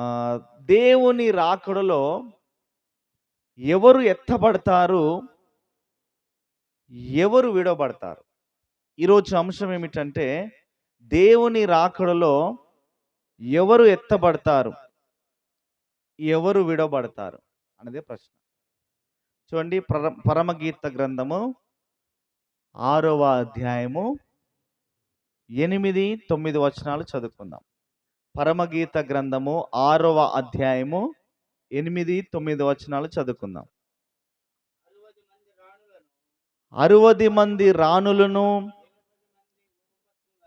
ఆహ్, దేవుని రాకడలో ఎవరు ఎత్తబడతారు? ఎవరు విడవబడతారు? ఈరోజు అంశం ఏమిటంటే, దేవుని రాకడలో ఎవరు ఎత్తబడతారు? ఎవరు విడవబడతారు? అన్నదే ప్రశ్న. చూడండి, పరమగీత గ్రంథము 6వ అధ్యాయము 8, 9 వచనాలు చదువుకుందాం. పరమగీత గ్రంథము 6వ అధ్యాయము 8, 9 వచనాలు చదువుకుందాం. 60 మంది రాణులను,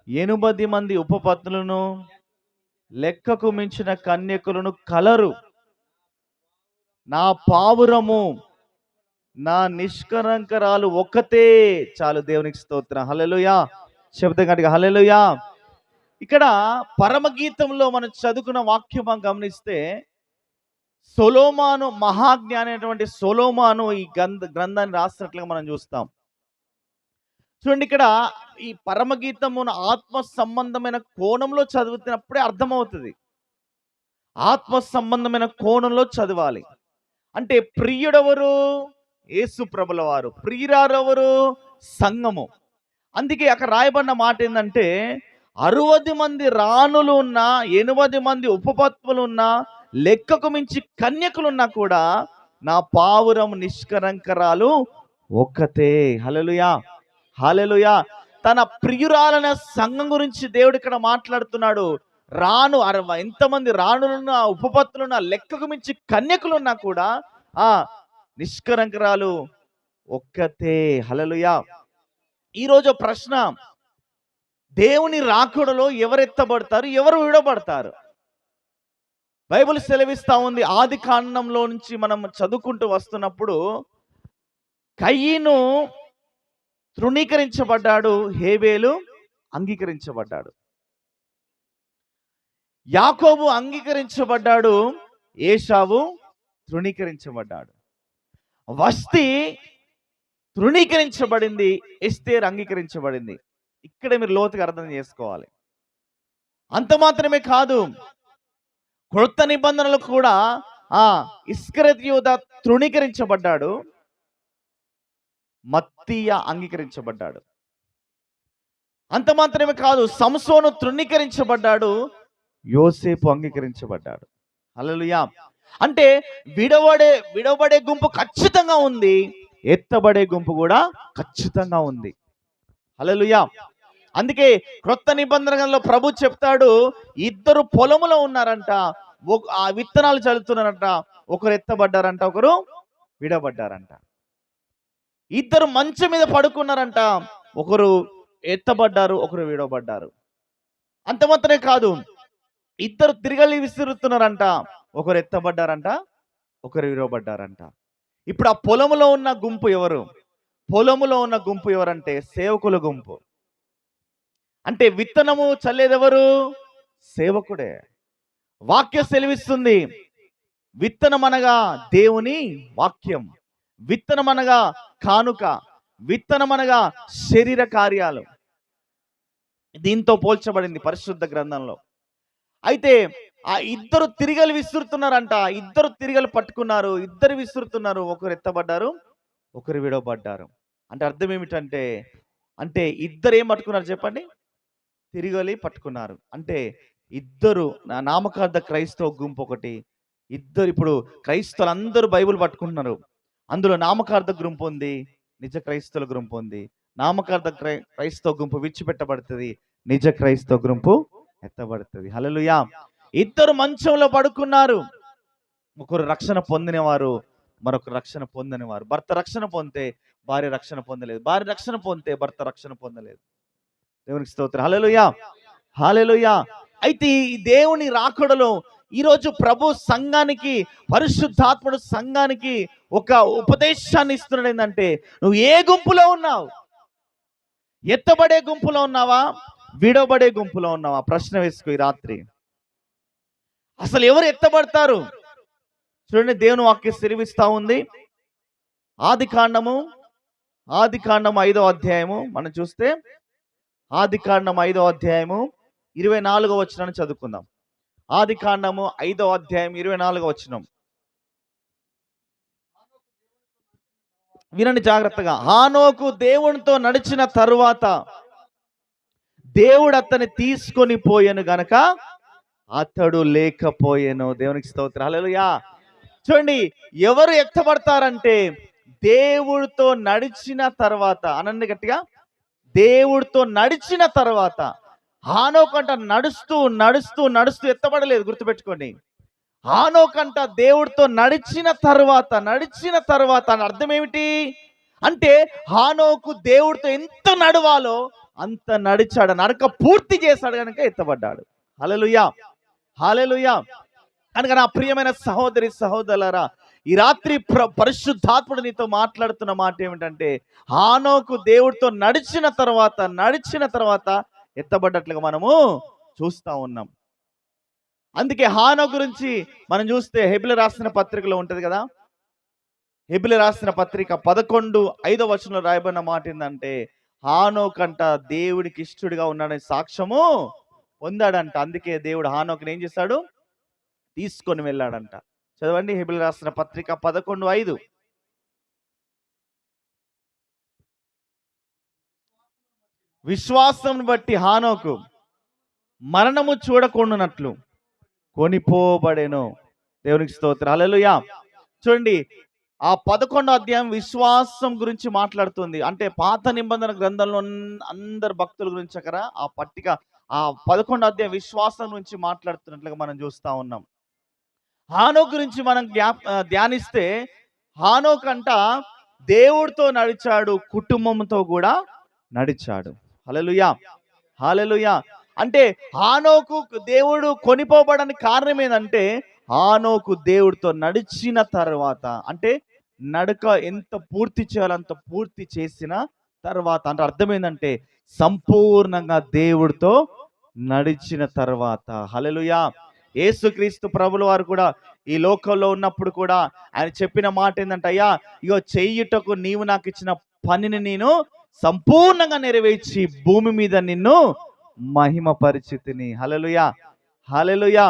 80 మంది ఉపపత్నులను, లెక్కకు మించిన కన్యకులను కలరు. నా పావురము, నా నిష్కరంకరాలు ఒక్కతే చాలు. దేవునికి స్తోత్రం. హల్లెలూయా. శబ్దం గట్టిగా హల్లెలూయా. ఇక్కడ పరమగీతంలో మనం చదువుకున్న వాక్యం గమనిస్తే, సొలొమోను మహాజ్ఞాని అయినటువంటి సొలొమోను ఈ గ్రంథాన్ని రాసినట్లుగా మనం చూస్తాం. చూడండి, ఇక్కడ ఈ పరమగీతమును ఆత్మ సంబంధమైన కోణంలో చదువుతున్నప్పుడే అర్థమవుతుంది. ఆత్మ సంబంధమైన కోణంలో చదవాలి. అంటే ప్రియుడెవరు? యేసు ప్రభుల వారు. ప్రియురారెవరు? సంఘము. అందుకే అక్కడ రాయబడిన మాట ఏంటంటే, 60 మంది రాణులు ఉన్నా, 80 మంది ఉపపత్నులు ఉన్నా, లెక్కకు మించి కన్యకులున్నా కూడా నా పావురం నిష్కరంకరాలు ఒక్కతే. హల్లెలూయా, హల్లెలూయా. తన ప్రియురాలైన సంఘం గురించి దేవుడు ఇక్కడ మాట్లాడుతున్నాడు. ఎంతమంది రాణులున్నా, ఉపపత్నులున్నా, లెక్కకు మించి కన్యకులున్నా కూడా నిష్కరంకరాలు ఒక్కతే. హల్లెలూయా. ఈరోజు ప్రశ్న, దేవుని రాకడలో ఎవరు ఎత్తబడతారు? ఎవరు విడబడతారు? బైబిల్ సెలవిస్తా ఉంది. ఆది కాండంలో నుంచి మనం చదువుకుంటూ వస్తున్నప్పుడు, కయీను తృణీకరించబడ్డాడు, హేబేలు అంగీకరించబడ్డాడు. యాకోబు అంగీకరించబడ్డాడు, ఏశావు తృణీకరించబడ్డాడు. వస్తీ తృణీకరించబడింది, ఎస్తేర్ అంగీకరించబడింది. ఇక్కడే మీరు లోతుగా అర్థం చేసుకోవాలి. అంత మాత్రమే కాదు, క్రొత్త నిబంధనలు కూడా ఇస్కరియోతు యూదా తృణీకరించబడ్డాడు, మత్తీయ అంగీకరించబడ్డాడు. అంత మాత్రమే కాదు, సంసోను తృణీకరించబడ్డాడు, యోసేపు అంగీకరించబడ్డాడు. హల్లెలూయా. అంటే విడవబడే గుంపు ఖచ్చితంగా ఉంది, ఎత్తబడే గుంపు కూడా ఖచ్చితంగా ఉంది. హల్లెలూయా. అందుకే క్రొత్త నిబంధనలో ప్రభు చెప్తాడు, ఇద్దరు పొలములో ఉన్నారంట, ఆ విత్తనాలు చల్లుతున్నారంట, ఒకరు ఎత్తబడ్డారంట, ఒకరు విడబడ్డారంట. ఇద్దరు మంచం మీద పడుకున్నారంట, ఒకరు ఎత్తబడ్డారు, ఒకరు విడవబడ్డారు. అంత మాత్రమే కాదు, ఇద్దరు తిరగలి విసురుతున్నారంట, ఒకరు ఎత్తబడ్డారంట, ఒకరు విడవబడ్డారంట. ఇప్పుడు ఆ పొలములో ఉన్న గుంపు ఎవరు? పొలములో ఉన్న గుంపు ఎవరంటే సేవకుల గుంపు. అంటే విత్తనము చల్లేదెవరు? సేవకుడే. వాక్య సెలవిస్తుంది, విత్తనం అనగా దేవుని వాక్యం, విత్తనం అనగా కానుక, విత్తనం అనగా శరీర కార్యాలు. దీంతో పోల్చబడింది పరిశుద్ధ గ్రంథంలో. అయితే ఆ ఇద్దరు తిరిగలు విసురుతున్నారంట, ఇద్దరు తిరిగలు పట్టుకున్నారు, ఇద్దరు విసురుతున్నారు, ఒకరు ఎత్తబడ్డారు, ఒకరు విడవబడ్డారు. అంటే అర్థం ఏమిటంటే, ఇద్దరు ఏం పట్టుకున్నారు చెప్పండి? తిరిగలి పట్టుకున్నారు. అంటే ఇద్దరు నామకార్థ క్రైస్తవ గుంపు ఒకటి, ఇద్దరు. ఇప్పుడు క్రైస్తవులు అందరూ బైబిల్ పట్టుకుంటున్నారు. అందులో నామకార్థ గుంపు ఉంది, నిజ క్రైస్తవుల గుంపు ఉంది. నామకార్థ క్రైస్తవ గుంపు విడిచిపెట్టబడుతుంది, నిజ క్రైస్తవ గుంపు ఎత్తబడుతుంది. హల్లెలూయా. ఇద్దరు మంచంలో పడుకున్నారు, ఒకరు రక్షణ పొందినవారు, మరొకరు రక్షణ పొందనివారు. భర్త రక్షణ పొందితే భార్య రక్షణ పొందలేదు, భార్య రక్షణ పొందితే భర్త రక్షణ పొందలేదు. దేవునికి స్తోత్రం. హల్లెలూయా, హల్లెలూయా. అయితే ఈ దేవుని రాకడలో ఈరోజు ప్రభు సంఘానికి, పరిశుద్ధాత్ముడు సంఘానికి ఒక ఉపదేశాన్ని ఇస్తున్నాడు. ఏంటంటే, నువ్వు ఏ గుంపులో ఉన్నావు? ఎత్తబడే గుంపులో ఉన్నావా? విడవబడే గుంపులో ఉన్నావా? ప్రశ్న వేసుకో ఈ రాత్రి. అసలు ఎవరు ఎత్తబడతారు? చూడండి, దేవుని వాక్యం సెలవిస్తా ఉంది. ఆది కాండము 5వ అధ్యాయము మనం చూస్తే, ఆది కాండం 5వ అధ్యాయము 24వ వచనాన్ని చదువుకుందాం. ఆదికాండము 5వ అధ్యాయం 24వ వచనం. వినండి జాగ్రత్తగా. హానోకు దేవునితో నడిచిన తరువాత దేవుడు అతన్ని తీసుకొని పోయెను గనక అతడు లేకపోయెను. దేవునికి స్తోత్రం. హల్లెలూయా. చూడండి, ఎవరు ఎత్తబడతారంటే దేవుడితో నడిచిన తర్వాత. అనండి గట్టిగా, దేవుడితో నడిచిన తర్వాత. హానోకంట నడుస్తూ నడుస్తూ నడుస్తూ ఎత్తబడలేదు, గుర్తుపెట్టుకోండి. హానోకంట దేవుడితో నడిచిన తర్వాత అని అర్థం ఏమిటి అంటే, హానోకు దేవుడితో ఎంత నడవాలో అంత నడిచాడు, నడక పూర్తి చేశాడు కనుక ఎత్తబడ్డాడు. హల్లెలూయా, హల్లెలూయా. కనుక నా ప్రియమైన సహోదరి సహోదరులారా, ఈ రాత్రి పరిశుద్ధాత్ముడు నీతో మాట్లాడుతున్న మాట ఏమిటంటే, హానోకు దేవుడితో నడిచిన తర్వాత ఎత్తబడ్డట్లుగా మనము చూస్తా ఉన్నాం. అందుకే హానోకు గురించి మనం చూస్తే హెబ్రీ రాసిన పత్రికలో ఉంటుంది కదా. హెబ్రీ రాసిన పత్రిక 11:5వ వచనంలో రాయబడిన మాట ఏంటంటే, హానోకంట దేవుడికి ఇష్టడుగా ఉన్నాడని సాక్ష్యము పొందాడంట. అందుకే దేవుడు హానోకుని ఏం చేశాడు, తీసుకొని వెళ్ళాడంట. చదవండి, హెబ్రీ రాసిన పత్రిక 11:5. విశ్వాసం బట్టి హానోకు మరణము చూడకుండానట్లు కొనిపోబడెను. దేవునికి స్తోత్రం. హల్లెలూయా. చూడండి, ఆ 11వ అధ్యాయం విశ్వాసం గురించి మాట్లాడుతుంది. అంటే పాత నిబంధన గ్రంథంలో అందరు భక్తుల గురించి అక్కడ ఆ పట్టిక, ఆ 11వ అధ్యాయం విశ్వాసం గురించి మాట్లాడుతున్నట్లుగా మనం చూస్తా ఉన్నాం. హానోకు గురించి మనం ధ్యానిస్తే, హానోకు అంట దేవుడితో నడిచాడు, కుటుంబంతో కూడా నడిచాడు. హల్లెలూయా, హల్లెలూయా. అంటే హానోకు దేవుడు కొనిపోబడడానికి కారణం ఏంటంటే, హానోకు దేవుడితో నడిచిన తర్వాత, అంటే నడక ఎంత పూర్తి చేయాలో అంత పూర్తి చేసిన తర్వాత. అంటే అర్థం ఏంటంటే, సంపూర్ణంగా దేవుడితో నడిచిన తర్వాత. హల్లెలూయా. యేసుక్రీస్తు ప్రభుల వారు కూడా ఈ లోకంలో ఉన్నప్పుడు కూడా ఆయన చెప్పిన మాట ఏంటంటే, అయ్యా ఇగో చెయ్యుటకు నీవు నాకు ఇచ్చిన పనిని నేను సంపూర్ణంగా నెరవేర్చి భూమి మీద నిన్ను మహిమ పరిచితిని. హల్లెలూయా, హల్లెలూయా.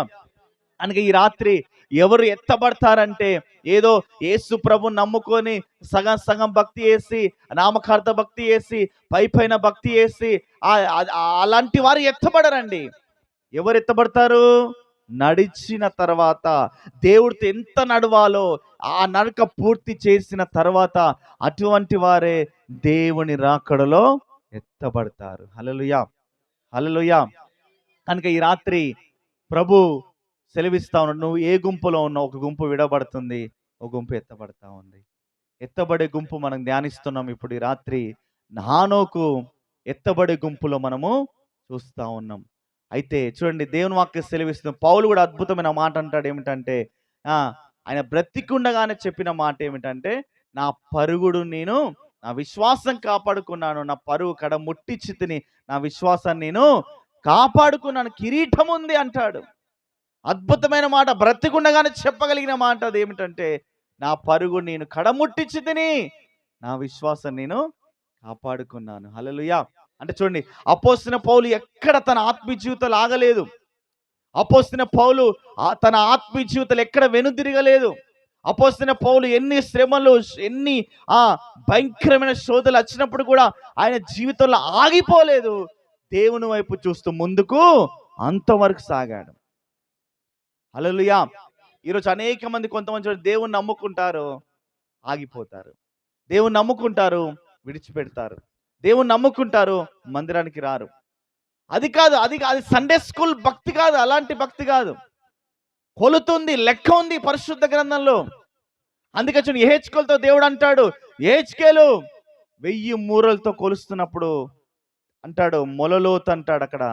అనగా ఈ రాత్రి ఎవరు ఎత్తబడతారంటే, ఏదో యేసు ప్రభు నమ్ముకొని సగం సగం భక్తి చేసి, నామకార్థ భక్తి చేసి, పైన భక్తి చేసి అలాంటి వారు ఎత్తబడరండి. ఎవరు ఎత్తబడతారు? నడిచిన తర్వాత, దేవుడితో ఎంత నడవాలో ఆ నడక పూర్తి చేసిన తర్వాత అటువంటి వారే దేవుని రాకడలో ఎత్తబడతారు. హల్లెలూయా, హల్లెలూయా. కనుక ఈ రాత్రి ప్రభు సెలవిస్తా ఉన్నాడు, నువ్వు ఏ గుంపులో ఉన్నావు? ఒక గుంపు విడబడుతుంది, ఒక గుంపు ఎత్తబడతా ఉంది. ఎత్తబడే గుంపు మనం ధ్యానిస్తున్నాం ఇప్పుడు ఈ రాత్రి. హానోకు ఎత్తబడే గుంపులో మనము చూస్తా ఉన్నాం. అయితే చూడండి, దేవుని వాక్యం సెలవిస్తుంది. పౌలు కూడా అద్భుతమైన మాట అంటాడు. ఏమిటంటే, ఆయన బ్రతికుండగానే చెప్పిన మాట ఏమిటంటే, నా పరుగుడు నేను నా విశ్వాసం కాపాడుకున్నాను, నా పరుగు కడ ముట్టించితిని, నా విశ్వాసాన్ని నేను కాపాడుకున్నాను, కిరీటం ఉంది అంటాడు. అద్భుతమైన మాట, బ్రతికుండగానే చెప్పగలిగిన మాట. అది ఏమిటంటే, నా పరుగు నేను కడముట్టించితిని, నా విశ్వాసం నేను కాపాడుకున్నాను. హల్లెలూయా. అంటే చూడండి, అపోస్తలుడైన పౌలు ఎక్కడ తన ఆత్మీయ జీవితాలు ఆగలేదు. అపోస్తలుడైన పౌలు తన ఆత్మీయ జీవితాలు ఎక్కడ వెనుదిరగలేదు. అపోస్తలుడైన పౌలు ఎన్ని శ్రమలు, ఎన్ని భయంకరమైన శోధనలు వచ్చినప్పుడు కూడా ఆయన జీవితంలో ఆగిపోలేదు. దేవుని వైపు చూస్తూ ముందుకు అంతవరకు సాగాడు. హల్లెలూయా. ఈరోజు అనేక మంది, కొంతమంది దేవుని నమ్ముకుంటారు, ఆగిపోతారు. దేవుని నమ్ముకుంటారు, విడిచిపెడతారు. దేవుని నమ్ముకుంటారు, మందిరానికి రారు. అది కాదు, అది సండే స్కూల్ భక్తి కాదు, అలాంటి భక్తి కాదు. కొలుతుంది, లెక్క ఉంది పరిశుద్ధ గ్రంథంలో. అందుకే చూడండి, యెహెజ్కేలుతో దేవుడు అంటాడు, యెహెజ్కేలు 1000 మూరలతో కొలుస్తున్నప్పుడు అంటాడు, మొలలోతు అంటాడు, అక్కడ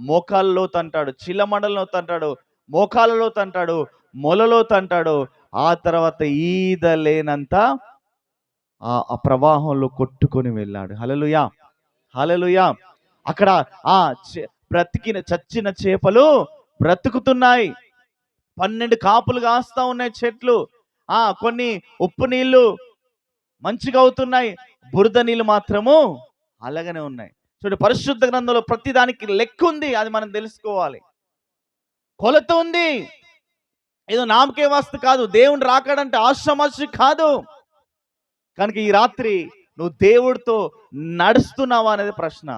మోకాళ్ళలోతు అంటాడు, చిల్లమండలోతు అంటాడు, మోకాళ్ళలోతు అంటాడు, మొలలోతు అంటాడు. ఆ తర్వాత ఈదలేనంత ఆ ప్రవాహంలో కొట్టుకొని వెళ్ళాడు. హల్లెలూయా, హల్లెలూయా. అక్కడ చచ్చిన చేపలు బ్రతుకుతున్నాయి. 12 కాపులు కాస్తా ఉన్నాయి చెట్లు. కొన్ని ఉప్పు నీళ్లు మంచిగా అవుతున్నాయి, బురద నీళ్ళు మాత్రము అలాగనే ఉన్నాయి. చూడండి, పరిశుద్ధ గ్రంథంలో ప్రతి దానికి లెక్క ఉంది, అది మనం తెలుసుకోవాలి. కొలత ఉంది. ఏదో నామకే వాస్తు కాదు. దేవుని రాకడంటే ఆషామాషి కాదు. కనుక ఈ రాత్రి నువ్వు దేవుడితో నడుస్తున్నావా అనేది ప్రశ్న.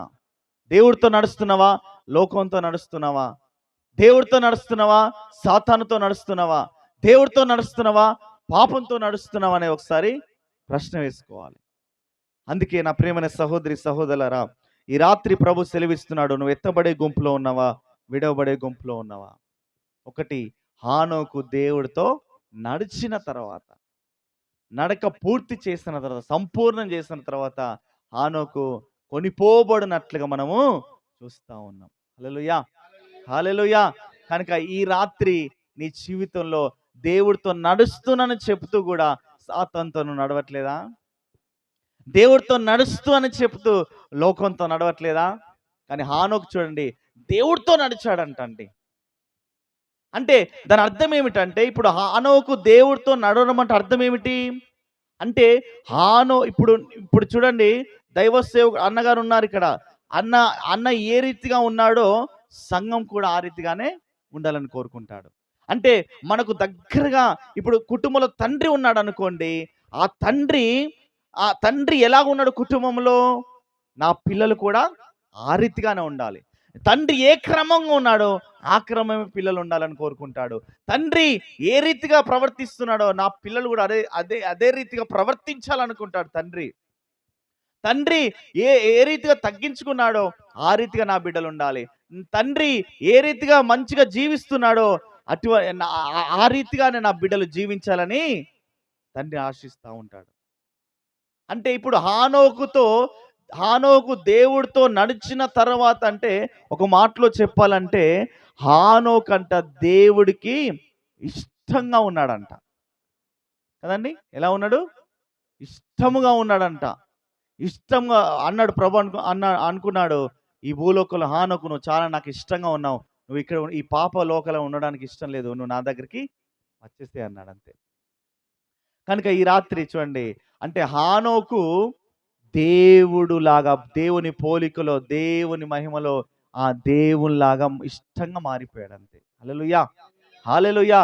దేవుడితో నడుస్తున్నావా? లోకంతో నడుస్తున్నావా? దేవుడితో నడుస్తున్నావా? సాతానుతో నడుస్తున్నావా? దేవుడితో నడుస్తున్నావా? పాపంతో నడుస్తున్నావా అనే ఒకసారి ప్రశ్న వేసుకోవాలి. అందుకే నా ప్రియమైన సహోదరి సహోదరులారా, ఈ రాత్రి ప్రభు సెలవిస్తున్నాడు, నువ్వు ఎత్తబడే గుంపులో ఉన్నావా, విడవబడే గుంపులో ఉన్నావా? ఒకటి, హానోకు దేవుడితో నడిచిన తర్వాత, నడక పూర్తి చేసిన తర్వాత, సంపూర్ణం చేసిన తర్వాత హానోకు కొనిపోబడినట్లుగా మనము చూస్తూ ఉన్నాం. హల్లెలూయా, హల్లెలూయా. కనుక ఈ రాత్రి నీ జీవితంలో దేవుడితో నడుస్తున్నానని చెప్తూ కూడా సాతానుతో నువ్వు నడవట్లేదా? దేవుడితో నడుస్తూ అని చెప్తూ లోకంతో నడవట్లేదా? కానీ హానోకు చూడండి, దేవుడితో నడిచాడంట అండి. అంటే దాని అర్థం ఏమిటంటే, ఇప్పుడు హానోకు దేవుడితో నడవడం అంటే అర్థం ఏమిటి అంటే, ఇప్పుడు ఇప్పుడు చూడండి, దైవ సేవకు అన్నగారు ఉన్నారు ఇక్కడ. అన్న అన్న ఏ రీతిగా ఉన్నాడో సంఘం కూడా ఆ రీతిగానే ఉండాలని కోరుకుంటాడు. అంటే మనకు దగ్గరగా ఇప్పుడు కుటుంబంలో తండ్రి ఉన్నాడు అనుకోండి, ఆ తండ్రి ఎలాగ ఉన్నాడు కుటుంబంలో, నా పిల్లలు కూడా ఆ రీతిగానే ఉండాలి. తండ్రి ఏ క్రమంగా ఉన్నాడో ఆ క్రమమే పిల్లలు ఉండాలని కోరుకుంటాడు. తండ్రి ఏ రీతిగా ప్రవర్తిస్తున్నాడో నా పిల్లలు కూడా అదే అదే అదే రీతిగా ప్రవర్తించాలనుకుంటాడు తండ్రి. తండ్రి ఏ ఏ రీతిగా తగ్గించుకున్నాడో ఆ రీతిగా నా బిడ్డలు ఉండాలి. తండ్రి ఏ రీతిగా మంచిగా జీవిస్తున్నాడో ఆ రీతిగానే నా బిడ్డలు జీవించాలని తండ్రి ఆశిస్తూ ఉంటాడు. అంటే ఇప్పుడు హానోకు దేవుడితో నడిచిన తర్వాత, అంటే ఒక మాటలో చెప్పాలంటే హానోకు అంట దేవుడికి ఇష్టంగా ఉన్నాడంట కదండి. ఎలా ఉన్నాడు? ఇష్టముగా ఉన్నాడంట. ఇష్టంగా అన్నాడు ప్రభు అనుకున్నాడు, ఈ భూలోకంలో హానోకు నువ్వు చాలా నాకు ఇష్టంగా ఉన్నావు, నువ్వు ఇక్కడ ఈ పాప లోకంలో ఉండడానికి ఇష్టం లేదు, నువ్వు నా దగ్గరికి వచ్చేస్తే అన్నాడు అంతే. కనుక ఈ రాత్రి చూడండి, అంటే హానోకు దేవుడులాగా, దేవుని పోలికలో, దేవుని మహిమలో ఆ దేవునిలాగా ఇష్టంగా మారిపోయాడు అంతే. హల్లెలూయా, హల్లెలూయా.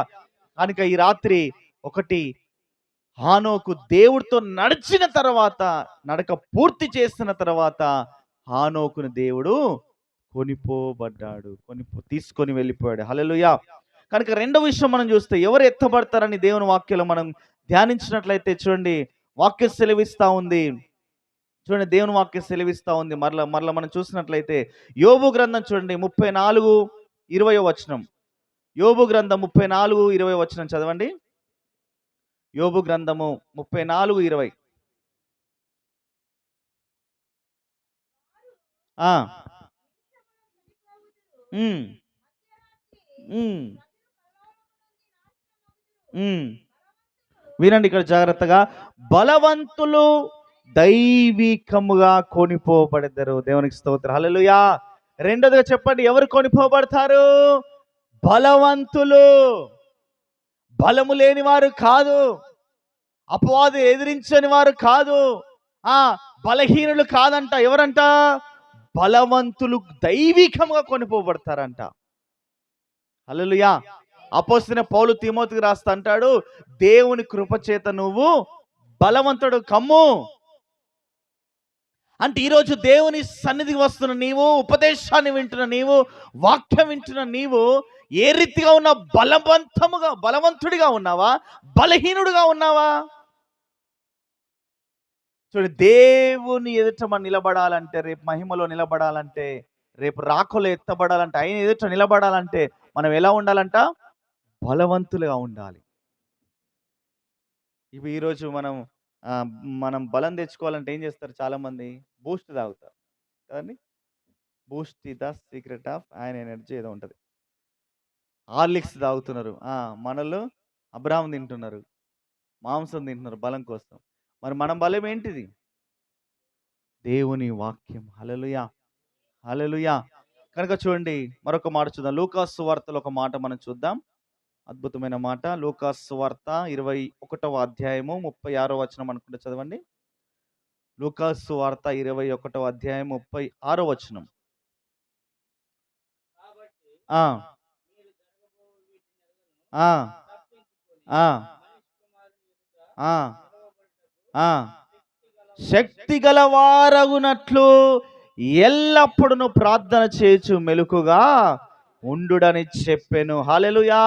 కనుక ఈ రాత్రి ఒకటి, హానోకు దేవుడితో నడిచిన తర్వాత, నడక పూర్తి చేసిన తర్వాత హానోకుని దేవుడు కొనిపోబడ్డాడు, తీసుకొని వెళ్ళిపోయాడు. హల్లెలూయా. కనుక రెండో విషయం మనం చూస్తే, ఎవరు ఎత్తబడతారని దేవుని వాక్యంలో మనం ధ్యానించినట్లయితే చూడండి, వాక్యం సెలవిస్తూ ఉంది. చూడండి, దేవుని వాక్యం సెలవిస్తూ ఉంది. మరలా మనం చూసినట్లయితే యోబు గ్రంథం చూడండి 34:20 వచనం. యోబు గ్రంథం 34:20 వచనం చదవండి. యోబు గ్రంథము 34:20. వినండి ఇక్కడ జాగ్రత్తగా, బలవంతులు దైవికముగా కొనిపోబడతారు. దేవునికి స్తోత్రం, హల్లెలూయా. రెండోదిగా చెప్పండి, ఎవరు కొనిపోబడతారు? బలవంతులు. బలము లేని వారు కాదు, అపవాదు ఎదిరించని వారు కాదు, బలహీనులు కాదంట. ఎవరంట? బలవంతులు దైవికంగా కొనిపోబడతారంట. హల్లెలూయా. అపోస్తలుడైన పౌలు తిమోతికి రాస్తా అంటాడు, దేవుని కృపచేత నువ్వు బలవంతుడు కమ్ము. అంటే ఈరోజు దేవుని సన్నిధికి వస్తున్న నీవు, ఉపదేశాన్ని వింటున్న నీవు, వాక్యం వింటున్న నీవు ఏ రీతిగా ఉన్నా, బలవంతుడిగా ఉన్నావా, బలహీనుడిగా ఉన్నావా? చూడండి, దేవుని ఎదుట మనం నిలబడాలంటే, రేపు మహిమలో నిలబడాలంటే, రేపు రాకలో ఎత్తబడాలంటే, ఆయన ఎదుట నిలబడాలంటే మనం ఎలా ఉండాలంట? బలవంతులుగా ఉండాలి. ఇవి ఈరోజు మనం బలం తెచ్చుకోవాలంటే ఏం చేస్తారు చాలామంది? బూస్ట్ తాగుతారు కదండి. బూస్ట్ ద సీక్రెట్ ఆఫ్ ఆయన ఎనర్జీ ఏదో ఉంటుంది. హార్లిక్స్ తాగుతున్నారు. మనలు అబ్రాహం తింటున్నారు, మాంసం తింటున్నారు బలం కోసం. మరి మన బలం ఏంటిది? దేవుని వాక్యం. హల్లెలూయా, హల్లెలూయా. కనుక చూడండి, మరొక మాట చూద్దాం. లూకాసు వార్తలో ఒక మాట మనం చూద్దాం, అద్భుతమైన మాట. లూకాసు వార్త 21వ అధ్యాయము 36వ వచనం అనుకుంటే చదవండి. లూకాసు వార్త 21వ అధ్యాయం 36వ వచనం. ఆ, ఆ, ఆ, ఆ. శక్తి గలవారగునట్లు ఎల్లప్పుడూ ప్రార్థన చేయొచ్చు మెలకుగా ఉండుడని చెప్పెను. హల్లెలూయా,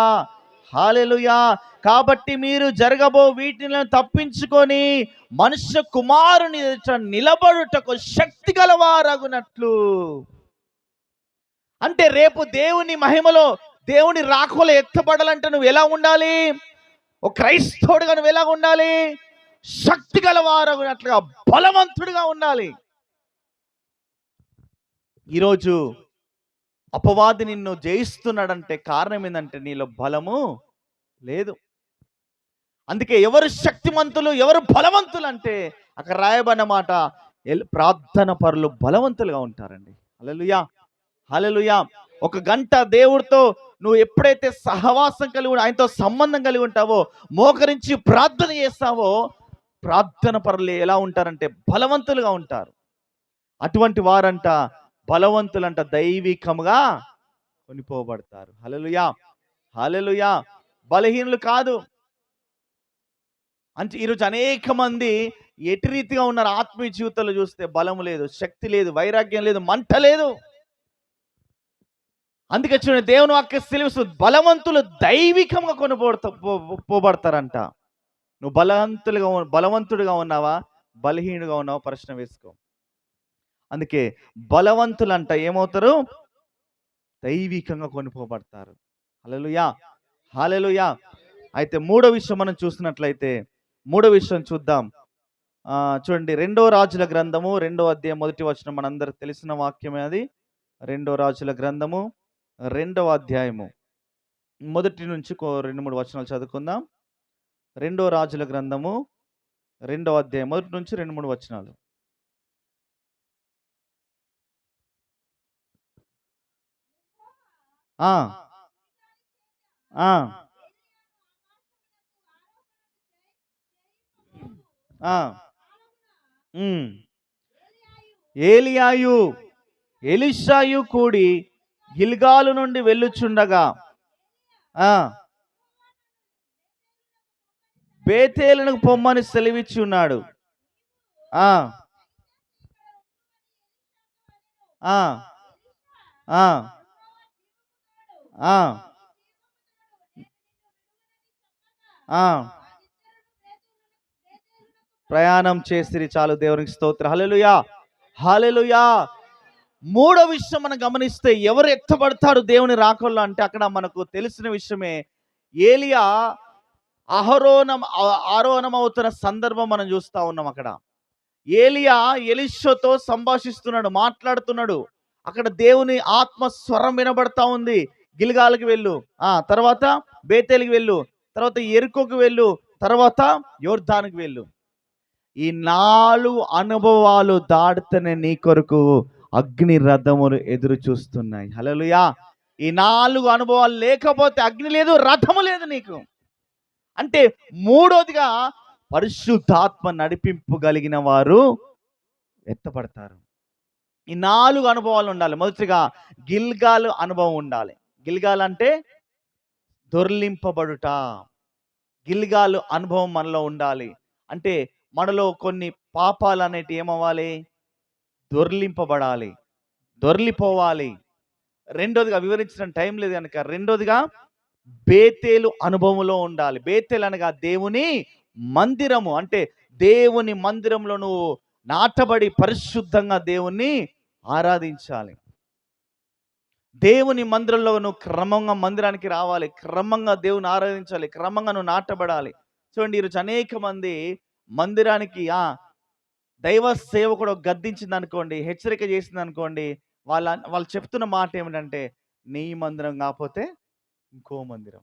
హల్లెలూయా. కాబట్టి మీరు జరగబో వీటిని తప్పించుకొని మనుష్య కుమారుని ఎదుట నిలబడుటకు శక్తి గలవారగునట్లు. అంటే రేపు దేవుని మహిమలో, దేవుని రాకలో ఎత్తబడాలంటే నువ్వు ఎలా ఉండాలి? ఒక క్రైస్తవుడిగా నువ్వు ఎలా ఉండాలి? శక్తి గలవారగునట్లుగా బలవంతుడిగా ఉండాలి. ఈరోజు అపవాది నిన్ను జయిస్తున్నాడంటే కారణం ఏంటంటే నీలో బలము లేదు. అందుకే ఎవరు శక్తిమంతులు, ఎవరు బలవంతులు అంటే అక్కడ రాయబడిన మాట, ప్రార్థన పరులు బలవంతులుగా ఉంటారండి. హల్లెలూయా, హల్లెలూయా. ఒక గంట దేవుడితో నువ్వు ఎప్పుడైతే సహవాసం కలిగి ఆయనతో సంబంధం కలిగి ఉంటావో, మోకరించి ప్రార్థన చేస్తావో, ప్రార్థన పరులు ఎలా ఉంటారంటే బలవంతులుగా ఉంటారు. అటువంటి వారంట బలవంతులంట దైవికముగా కొనిపోబడతారు. హల్లెలూయా, హల్లెలూయా. బలహీనులు కాదు. అంటే ఈరోజు అనేక మంది ఎటు రీతిగా ఉన్నారు? ఆత్మీయ జీవితంలో చూస్తే బలం లేదు, శక్తి లేదు, వైరాగ్యం లేదు, మంట లేదు. అందుకే చూడండి, దేవుని వాక్య సెలవిస్తుంది, బలవంతులు దైవికంగా పోబడతారంట. నువ్వు బలవంతుడిగా ఉన్నావా, బలహీనుగా ఉన్నావా? ప్రశ్న వేసుకో. అందుకే బలవంతులంట ఏమవుతారు? దైవికంగా కొనిపోబడతారు. హల్లెలూయా, హల్లెలూయా. అయితే మూడో విషయం మనం చూసినట్లయితే, మూడో విషయం చూద్దాం. చూడండి, 2 రాజుల గ్రంథము 2వ అధ్యాయం 1వ వచనం మనందరికి తెలిసిన వాక్యమే అది. 2 రాజుల గ్రంథము 2వ అధ్యాయము 1 నుంచి 2-3 వచనాలు చదువుకుందాం. 2 రాజుల గ్రంథము 2వ అధ్యాయం 1 నుంచి 2-3 వచనాలు. ఆ, ఆ, ఆ. ఏలియాయు ఎలీషాయు కూడి గిల్గాలు నుండి వెళ్ళుచుండగా బేతేలునకు పొమ్మని సెలవిచ్చి ఉన్నాడు. ఆ, ఆ, ఆ, ఆ, ఆ. ప్రయాణం చేసిరి. చాలు, దేవునికి స్తోత్రం. హల్లెలూయా, హల్లెలూయా. మూడో విషయం మనం గమనిస్తే ఎవరు ఎత్తబడతాడు దేవుని రాకల్లో అంటే అక్కడ మనకు తెలిసిన విషయమే. ఏలియా ఆరోహణం అవుతున్న సందర్భం మనం చూస్తా ఉన్నాం. అక్కడ ఏలియా ఎలీషాతో సంభాషిస్తున్నాడు, మాట్లాడుతున్నాడు. అక్కడ దేవుని ఆత్మ స్వరం వినబడతా ఉంది. గిల్గాల్కి వెళ్ళు, తర్వాత బేతేలికి వెళ్ళు, తర్వాత ఎరుకోకు వెళ్ళు, తర్వాత యోర్దానుకు వెళ్ళు. ఈ 4 అనుభవాలు దాటితేనే నీ కొరకు అగ్ని రథములు ఎదురు చూస్తున్నాయి. హల్లెలూయా. ఈ 4 అనుభవాలు లేకపోతే అగ్ని లేదు, రథము లేదు నీకు. అంటే మూడోదిగా పరిశుద్ధాత్మ నడిపింపు కలిగిన వారు ఎత్తపడతారు. ఈ 4 అనుభవాలు ఉండాలి. మొదటిగా గిల్గాల్ అనుభవం ఉండాలి. గిల్గాల్ అంటే దొర్లింపబడుట. గిల్గాల్ అనుభవం మనలో ఉండాలి. అంటే మనలో కొన్ని పాపాలు అనేటివి ఏమవ్వాలి? దొర్లింపబడాలి, దొర్లిపోవాలి. రెండోదిగా వివరించిన టైం లేదు కనుక, రెండోదిగా బేతేలు అనుభవంలో ఉండాలి. బేతేలు అనగా దేవుని మందిరము. అంటే దేవుని మందిరంలో నువ్వు నాటబడి పరిశుద్ధంగా దేవుణ్ణి ఆరాధించాలి. దేవుని మందిరంలో నువ్వు క్రమంగా మందిరానికి రావాలి, క్రమంగా దేవుని ఆరాధించాలి, క్రమంగా నువ్వు నాటబడాలి. చూడండి, ఈరోజు అనేక మంది మందిరానికి దైవ సేవకుడు గద్దించింది అనుకోండి, హెచ్చరిక చేసింది అనుకోండి, వాళ్ళు చెప్తున్న మాట ఏమిటంటే, నీ మందిరం కాకపోతే ఇంకో మందిరం.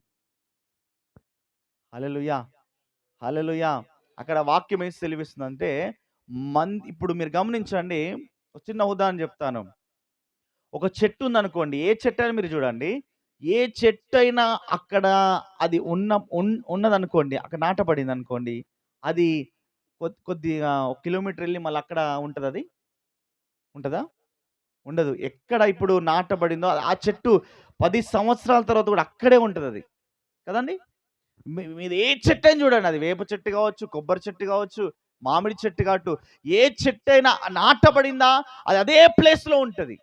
హల్లెలూయా, హల్లెలూయా. అక్కడ వాక్యం ఏం సెలవిస్తుందంటే, ఇప్పుడు మీరు గమనించండి, ఒక చిన్న ఉదాహరణ చెప్తాను. ఒక చెట్టు ఉందనుకోండి, ఏ చెట్టు అయినా మీరు చూడండి, ఏ చెట్టు అయినా అక్కడ అది ఉన్నదనుకోండి, అక్కడ నాటబడింది అనుకోండి, అది కొద్దిగా 1 కిలోమీటర్ వెళ్ళి మళ్ళీ అక్కడ ఉంటుంది. అది ఉంటుందా? ఉండదు. ఎక్కడ ఇప్పుడు నాటబడిందో ఆ చెట్టు 10 సంవత్సరాల తర్వాత కూడా అక్కడే ఉంటుంది. అది కదండి. మీరు ఏ చెట్టు అయినా చూడండి, అది వేప చెట్టు కావచ్చు, కొబ్బరి చెట్టు కావచ్చు, మామిడి చెట్టు కావచ్చు, ఏ చెట్టు అయినా నాటబడిందా అది అదే ప్లేస్లో ఉంటుంది.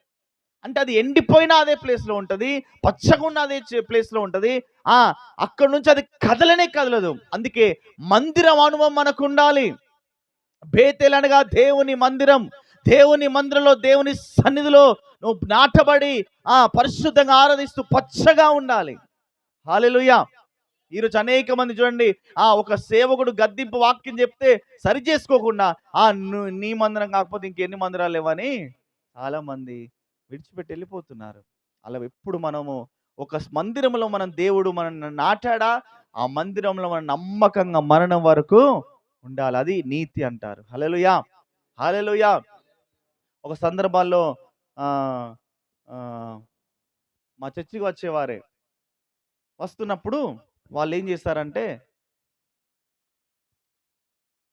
అంటే అది ఎండిపోయినా అదే ప్లేస్లో ఉంటుంది, పచ్చగా ఉన్న అదే ప్లేస్లో ఉంటుంది. అక్కడి నుంచి అది కదలనే కదలదు. అందుకే మందిరం అనుభవం మనకు ఉండాలి. బేతేలు అనగా దేవుని మందిరం. దేవుని మందిరంలో, దేవుని సన్నిధిలో నువ్వు నాటబడి పరిశుద్ధంగా ఆరాధిస్తూ పచ్చగా ఉండాలి. హల్లెలూయా. ఈరోజు అనేక మంది చూడండి, ఒక సేవకుడు గద్దింపు వాక్యం చెప్తే సరి చేసుకోకుండా నీ మందిరం కాకపోతే ఇంకెన్ని మందిరాలు లేవని చాలా మంది విడిచిపెట్టి వెళ్ళిపోతున్నారు. అలా ఎప్పుడు మనము ఒక మందిరంలో దేవుడు మనల్ని నాటాడా, ఆ మందిరంలో మనం నమ్మకంగా మరణం వరకు ఉండాలి. అది నీతి అంటారు. హల్లెలూయా, హల్లెలూయా. ఒక సందర్భాల్లో ఆ, ఆ, మా చర్చికి వచ్చేవారే వస్తున్నప్పుడు వాళ్ళు ఏం చేస్తారంటే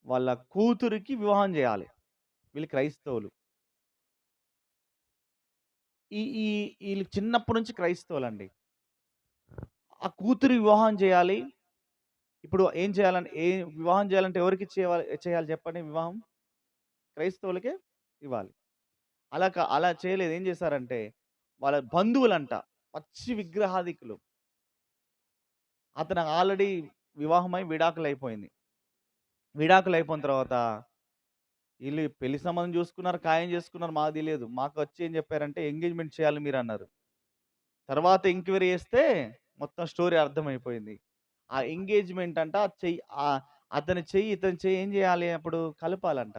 వాళ్ళ కూతురికి వివాహం చేయాలి. వీళ్ళు క్రైస్తవులు. ఈ ఈ వీళ్ళు చిన్నప్పటి నుంచి క్రైస్తవులండి. ఆ కూతురి వివాహం చేయాలి. ఇప్పుడు ఏం చేయాలంటే, వివాహం చేయాలంటే ఎవరికి చేయాలి చెప్పండి? వివాహం క్రైస్తవులకే ఇవ్వాలి. అలా చేయలేదు. ఏం చేశారంటే వాళ్ళ బంధువులంట, పచ్చి విగ్రహాదికులు. అతను ఆల్రెడీ వివాహమై విడాకులు అయిపోయింది. విడాకులు అయిపోయిన తర్వాత వీళ్ళు పెళ్లి సంబంధం చూసుకున్నారు, ఖాయం చేసుకున్నారు, మాకు తెలియదు. మాకు వచ్చి ఏం చెప్పారంటే ఎంగేజ్మెంట్ చేయాలి మీరు అన్నారు. తర్వాత ఎంక్వైరీ చేస్తే మొత్తం స్టోరీ అర్థమైపోయింది. ఆ ఎంగేజ్మెంట్ అంట చెయ్యి, అతని చెయ్యి ఇతని చెయ్యి ఏం చేయాలి, అప్పుడు కలపాలంట.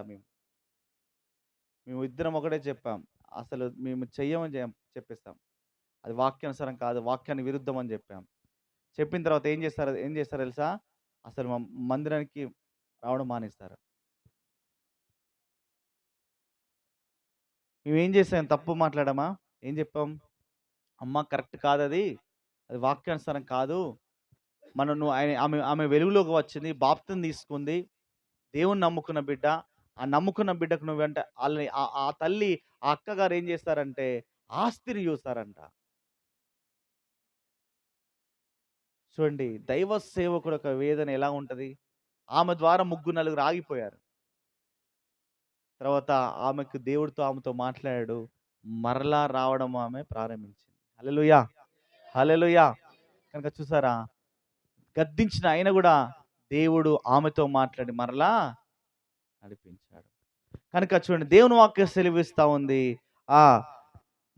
మేము ఇద్దరం ఒకటే చెప్పాం, అసలు మేము చెయ్యమని చెప్పేస్తాం. అది వాక్యానుసారం కాదు, వాక్యాన్ని విరుద్ధం అని చెప్పాం. చెప్పిన తర్వాత ఏం చేస్తారు తెలుసా? అసలు మందిరానికి రావడం మానేస్తారు. మేమేం చేసాం? తప్పు మాట్లాడామా? ఏం చెప్పాం? అమ్మ కరెక్ట్ కాదు, అది వాక్యానుసారం కాదు. ఆమె వెలుగులోకి వచ్చింది, బాప్తిసం తీసుకుంది, దేవుని నమ్ముకున్న బిడ్డ. ఆ నమ్ముకున్న బిడ్డకు నువ్వంటే వాళ్ళని ఆ తల్లి, ఆ అక్కగారు ఏం చేస్తారంటే ఆస్తిని చూస్తారంట. చూడండి, దైవ సేవకుడు ఒక వేదన ఎలా ఉంటుంది. ఆమె ద్వారా 3-4 ఆగిపోయారు. తర్వాత ఆమెతో మాట్లాడాడు. మరలా రావడం ఆమె ప్రారంభించింది. హల్లెలూయా, హల్లెలూయా. కనుక చూసారా, గద్దించిన ఆయన కూడా దేవుడు ఆమెతో మాట్లాడి మరలా నడిపించాడు. కనుక చూడండి, దేవుని వాక్యం సెలవిస్తూ ఉంది.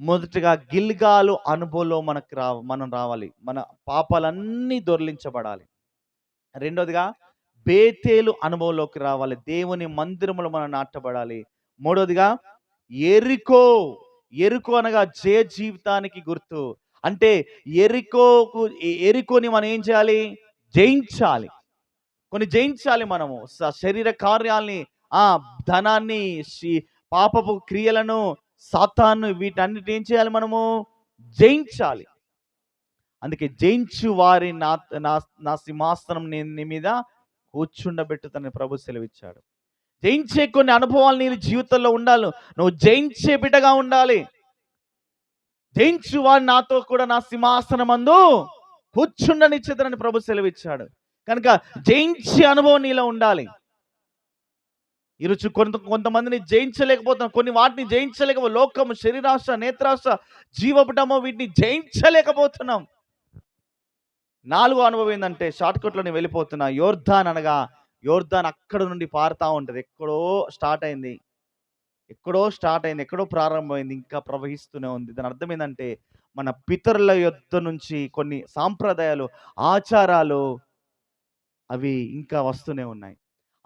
మొదటిగా గిల్గాలు అనుభవంలో మనం రావాలి. మన పాపాలన్నీ దొర్లించబడాలి. రెండోదిగా బేతేలు అనుభవంలోకి రావాలి. దేవుని మందిరంలో మనం నాటబడాలి. మూడోదిగా ఎరుకో అనగా జయ జీవితానికి గుర్తు. అంటే ఎరికోని మనం ఏం చేయాలి? జయించాలి. కొన్ని జయించాలి మనము. శరీర కార్యాలని, ధనాన్ని, పాపపు క్రియలను, సాతాను, వీటన్నిటి ఏం చేయాలి? మనము జయించాలి. అందుకే జయించు వారి నా సింహాసనం నీ మీద కూర్చుండబెట్టుతని ప్రభు సెలవిచ్చాడు. జయించే కొన్ని అనుభవాలు నీ జీవితంలో ఉండాలి. నువ్వు జయించే బిడ్డగా ఉండాలి. జయించు వారు నాతో కూడా నా సింహాసనమందు కూర్చుండనిచ్చేదని ప్రభు సెలవిచ్చాడు. కనుక జయించే అనుభవం నీలో ఉండాలి. ఈరోజు కొంతమందిని జయించలేకపోతున్నాం. కొన్ని వాటిని జయించలేకపోతే లోకము, శరీరాశ, నేత్రాశ, జీవపటము, వీటిని జయించలేకపోతున్నాం. 4వ అనుభవం ఏంటంటే, షార్ట్కట్లో నేను వెళ్ళిపోతున్నా. యోర్దాన్ అక్కడ నుండి పారుతూ ఉంటుంది. ఎక్కడో స్టార్ట్ అయింది, ఎక్కడో ప్రారంభమైంది, ఇంకా ప్రవహిస్తూనే ఉంది. దాని అర్థం ఏంటంటే, మన పితరుల యొద్ద నుంచి కొన్ని సాంప్రదాయాలు, ఆచారాలు అవి ఇంకా వస్తూనే ఉన్నాయి.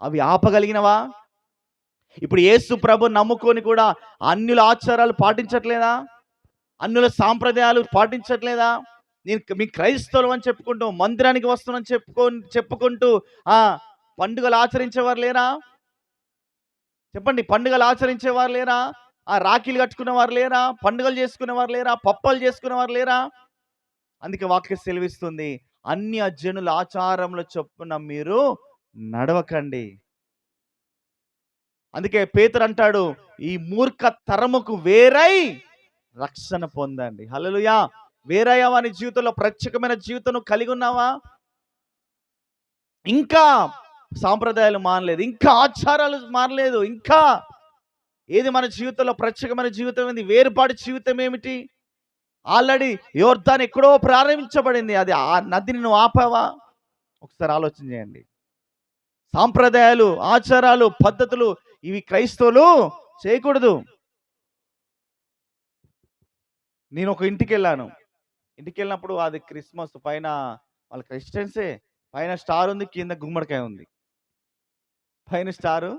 అవి ఆపగలిగినవా? ఇప్పుడు యేసు ప్రభు నమ్ముకొని కూడా అన్యుల ఆచారాలు పాటించట్లేదా? అన్యుల సాంప్రదాయాలు పాటించట్లేదా? మీ క్రైస్తవులు అని చెప్పుకుంటూ, మందిరానికి వస్తున్నామని చెప్పుకుంటూ పండుగలు ఆచరించేవారు లేరా? చెప్పండి, పండుగలు ఆచరించేవారు లేరా? రాఖీలు కట్టుకునేవారు లేరా? పండుగలు చేసుకునేవారు లేరా? పప్పలు చేసుకునేవారు లేరా? అందుకే వాక్యం సెలవిస్తుంది, అన్య జనుల ఆచారంలో చొప్పున మీరు నడవకండి. అందుకే పేతురు అంటాడు, ఈ మూర్ఖ తరముకు వేరై రక్షణ పొందండి. హల్లెలూయా. వేరయ్యావా? నీ జీవితంలో ప్రత్యేకమైన జీవితం కలిగి ఉన్నావా? ఇంకా సాంప్రదాయాలు మారలేదు, ఇంకా ఆచారాలు మారలేదు, ఇంకా ఏది మన జీవితంలో ప్రత్యేకమైన జీవితం ఏంది? వేరుపాటి జీవితం ఏమిటి? ఆల్రెడీ యోర్దాన్ ఎక్కడో ప్రారంభించబడింది, అది ఆ నదిని నువ్వు ఆపావా? ఒకసారి ఆలోచన చేయండి. సాంప్రదాయాలు, ఆచారాలు, పద్ధతులు ఇవి క్రైస్తవులు చేయకూడదు. నేను ఒక ఇంటికి వెళ్ళినప్పుడు అది క్రిస్మస్, పైన వాళ్ళ క్రిస్టియన్సే, పైన స్టార్ ఉంది, కింద గుమ్మడికాయ ఉంది. పైన స్టారు,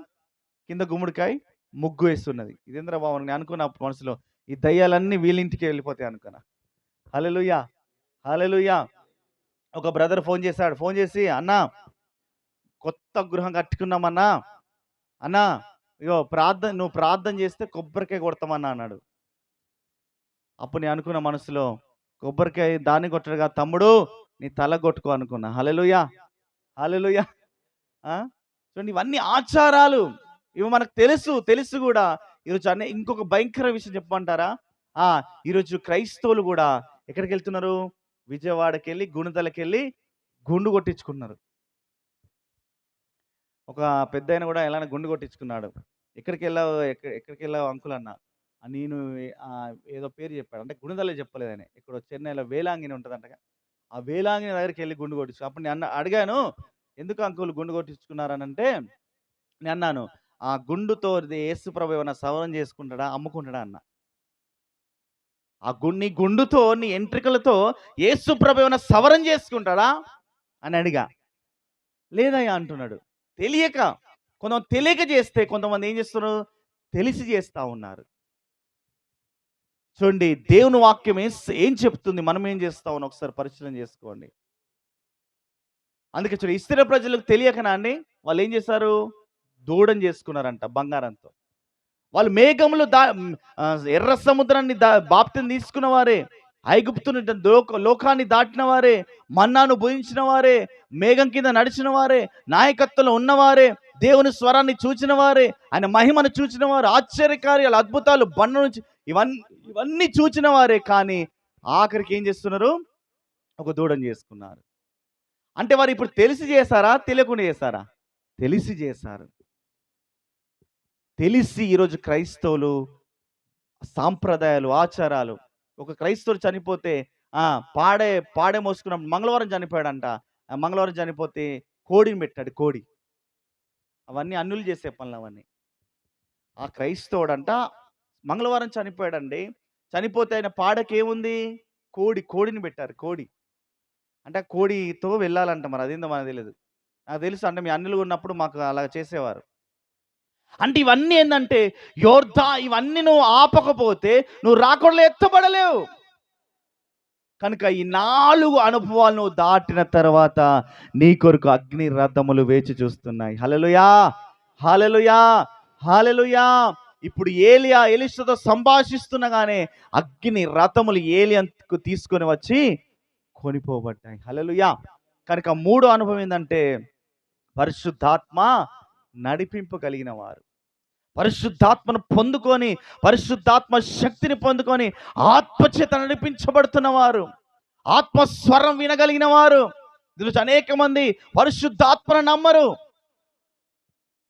కింద గుమ్మడికాయ, ముగ్గు వేస్తున్నది. ఇదేంద్ర బాబు నేను అనుకున్నా మనసులో, ఈ దయ్యాలన్నీ వీళ్ళింటికి వెళ్ళిపోతాయి అనుకున్నా. హల్లెలూయా, హల్లెలూయా. ఒక బ్రదర్ ఫోన్ చేసి, అన్నా కొత్త గృహం కట్టుకున్నామన్నా, అన్నా ఇగో నువ్వు ప్రార్థన చేస్తే కొబ్బరికాయ కొడతామన్నా అన్నాడు. అప్పుడు నేను అనుకున్న మనసులో, కొబ్బరికాయ దాన్ని కొట్టడుగా తమ్ముడు, నీ తల కొట్టుకో అనుకున్నా. హల్లెలూయా, హల్లెలూయా. చూడండి, ఇవన్నీ ఆచారాలు, ఇవి మనకు తెలుసు కూడా. ఈరోజు ఇంకొక భయంకర విషయం చెప్పమంటారా? ఈరోజు క్రైస్తవులు కూడా ఎక్కడికి వెళ్తున్నారు? విజయవాడకి వెళ్ళి, గుణదలకి వెళ్ళి గుండు కొట్టించుకున్నారు. ఒక పెద్ద ఆయన కూడా ఎలా గుండు కొట్టించుకున్నాడు. ఎక్కడికి వెళ్ళావు అంకుల్ అన్న. నేను ఏదో పేరు చెప్పాడు, అంటే గుణదలే చెప్పలేదు ఆయన. ఇక్కడ చెన్నైలో వేలాంగిని ఉంటుందంటగా, ఆ వేలాంగిని దగ్గరికి వెళ్ళి గుండు కొట్టించు. అప్పుడు నేను అడిగాను, ఎందుకు అంకుల్ గుండు కొట్టించుకున్నారనంటే, నేను అన్నాను, ఆ గుండుతో యేసు ప్రభు ఏమైనా సవరం చేసుకుంటాడా, అమ్ముకుంటాడా అన్న. నీ గుండుతో, నీ ఎంట్రికలతో యేసు ప్రభు ఏమైనా సవరం చేసుకుంటాడా అని అడిగా. లేదయ్యా అంటున్నాడు. కొంతమంది తెలియక చేస్తే, కొంతమంది ఏం చేస్తున్నారు? తెలిసి చేస్తూ ఉన్నారు. చూడండి, దేవుని వాక్యం ఏం చెప్తుంది, మనం ఏం చేస్తా ఉన్నాం ఒకసారి పరిశీలన చేసుకోండి. అందుకే చూడండి, ఇశ్రాయేలు ప్రజలకు తెలియకనా అండి వాళ్ళు ఏం చేశారు? దూడం చేసుకున్నారంట బంగారంతో. వాళ్ళు మేఘములు ఎర్ర సముద్రాన్ని బాప్తిని తీసుకున్న వారే, ఐగుప్తుని లోకాన్ని దాటిన వారే, మన్నాను భుజించిన వారే, మేఘం కింద నడిచిన వారే, నాయకత్వంలో ఉన్నవారే, దేవుని స్వరాన్ని చూచిన వారే, ఆయన మహిమను చూచిన వారు, ఆశ్చర్యకార్యాలు, అద్భుతాలు, బండ నుంచి ఇవన్నీ చూచిన వారే. కానీ ఆఖరికి ఏం చేస్తున్నారు? ఒక దూడం చేసుకున్నారు. అంటే వారు ఇప్పుడు తెలిసి చేశారా, తెలియకుండా చేశారా? తెలిసి చేశారు. తెలిసి ఈరోజు క్రైస్తవులు సాంప్రదాయాలు, ఆచారాలు, ఒక క్రైస్తవుడు చనిపోతే పాడే మోసుకున్నప్పుడు, మంగళవారం చనిపోయాడంట, మంగళవారం చనిపోతే కోడిని పెట్టాడు, కోడి. అవన్నీ అన్నులు చేసే పనులు అవన్నీ. ఆ క్రైస్తవుడంట మంగళవారం చనిపోయాడండి. చనిపోతే ఆయన పాడకేముంది? కోడిని పెట్టారు. కోడి అంటే కోడితో వెళ్ళాలంట. మరి అదేందో మనకు తెలియదు. నాకు తెలుసు, అంటే మీ అన్నులు ఉన్నప్పుడు మాకు అలా చేసేవారు. అంటే ఇవన్నీ ఏంటంటే, ఇవన్నీ నువ్వు ఆపకపోతే నువ్వు రాకుండా ఎత్తబడలేవు. కనుక ఈ 4 అనుభవాలు నువ్వు దాటిన తర్వాత నీ కొరకు అగ్ని రథములు వేచి చూస్తున్నాయి. హల్లెలూయా, హల్లెలూయా, హల్లెలూయా. ఇప్పుడు ఎలీషాతో సంభాషిస్తుండగానే అగ్ని రథములు ఏలియాకు తీసుకొని వచ్చి కొనిపోబడ్డాయి. హల్లెలూయా. కనుక 3వ అనుభవం ఏంటంటే, పరిశుద్ధాత్మ నడిపింపగలిగిన వారు. పరిశుద్ధాత్మను పొందుకొని, పరిశుద్ధాత్మ శక్తిని పొందుకొని ఆత్మచేత నడిపించబడుతున్న వారు, ఆత్మస్వరం వినగలిగిన వారు. ఈరోజు అనేక మంది పరిశుద్ధాత్మను నమ్మరు.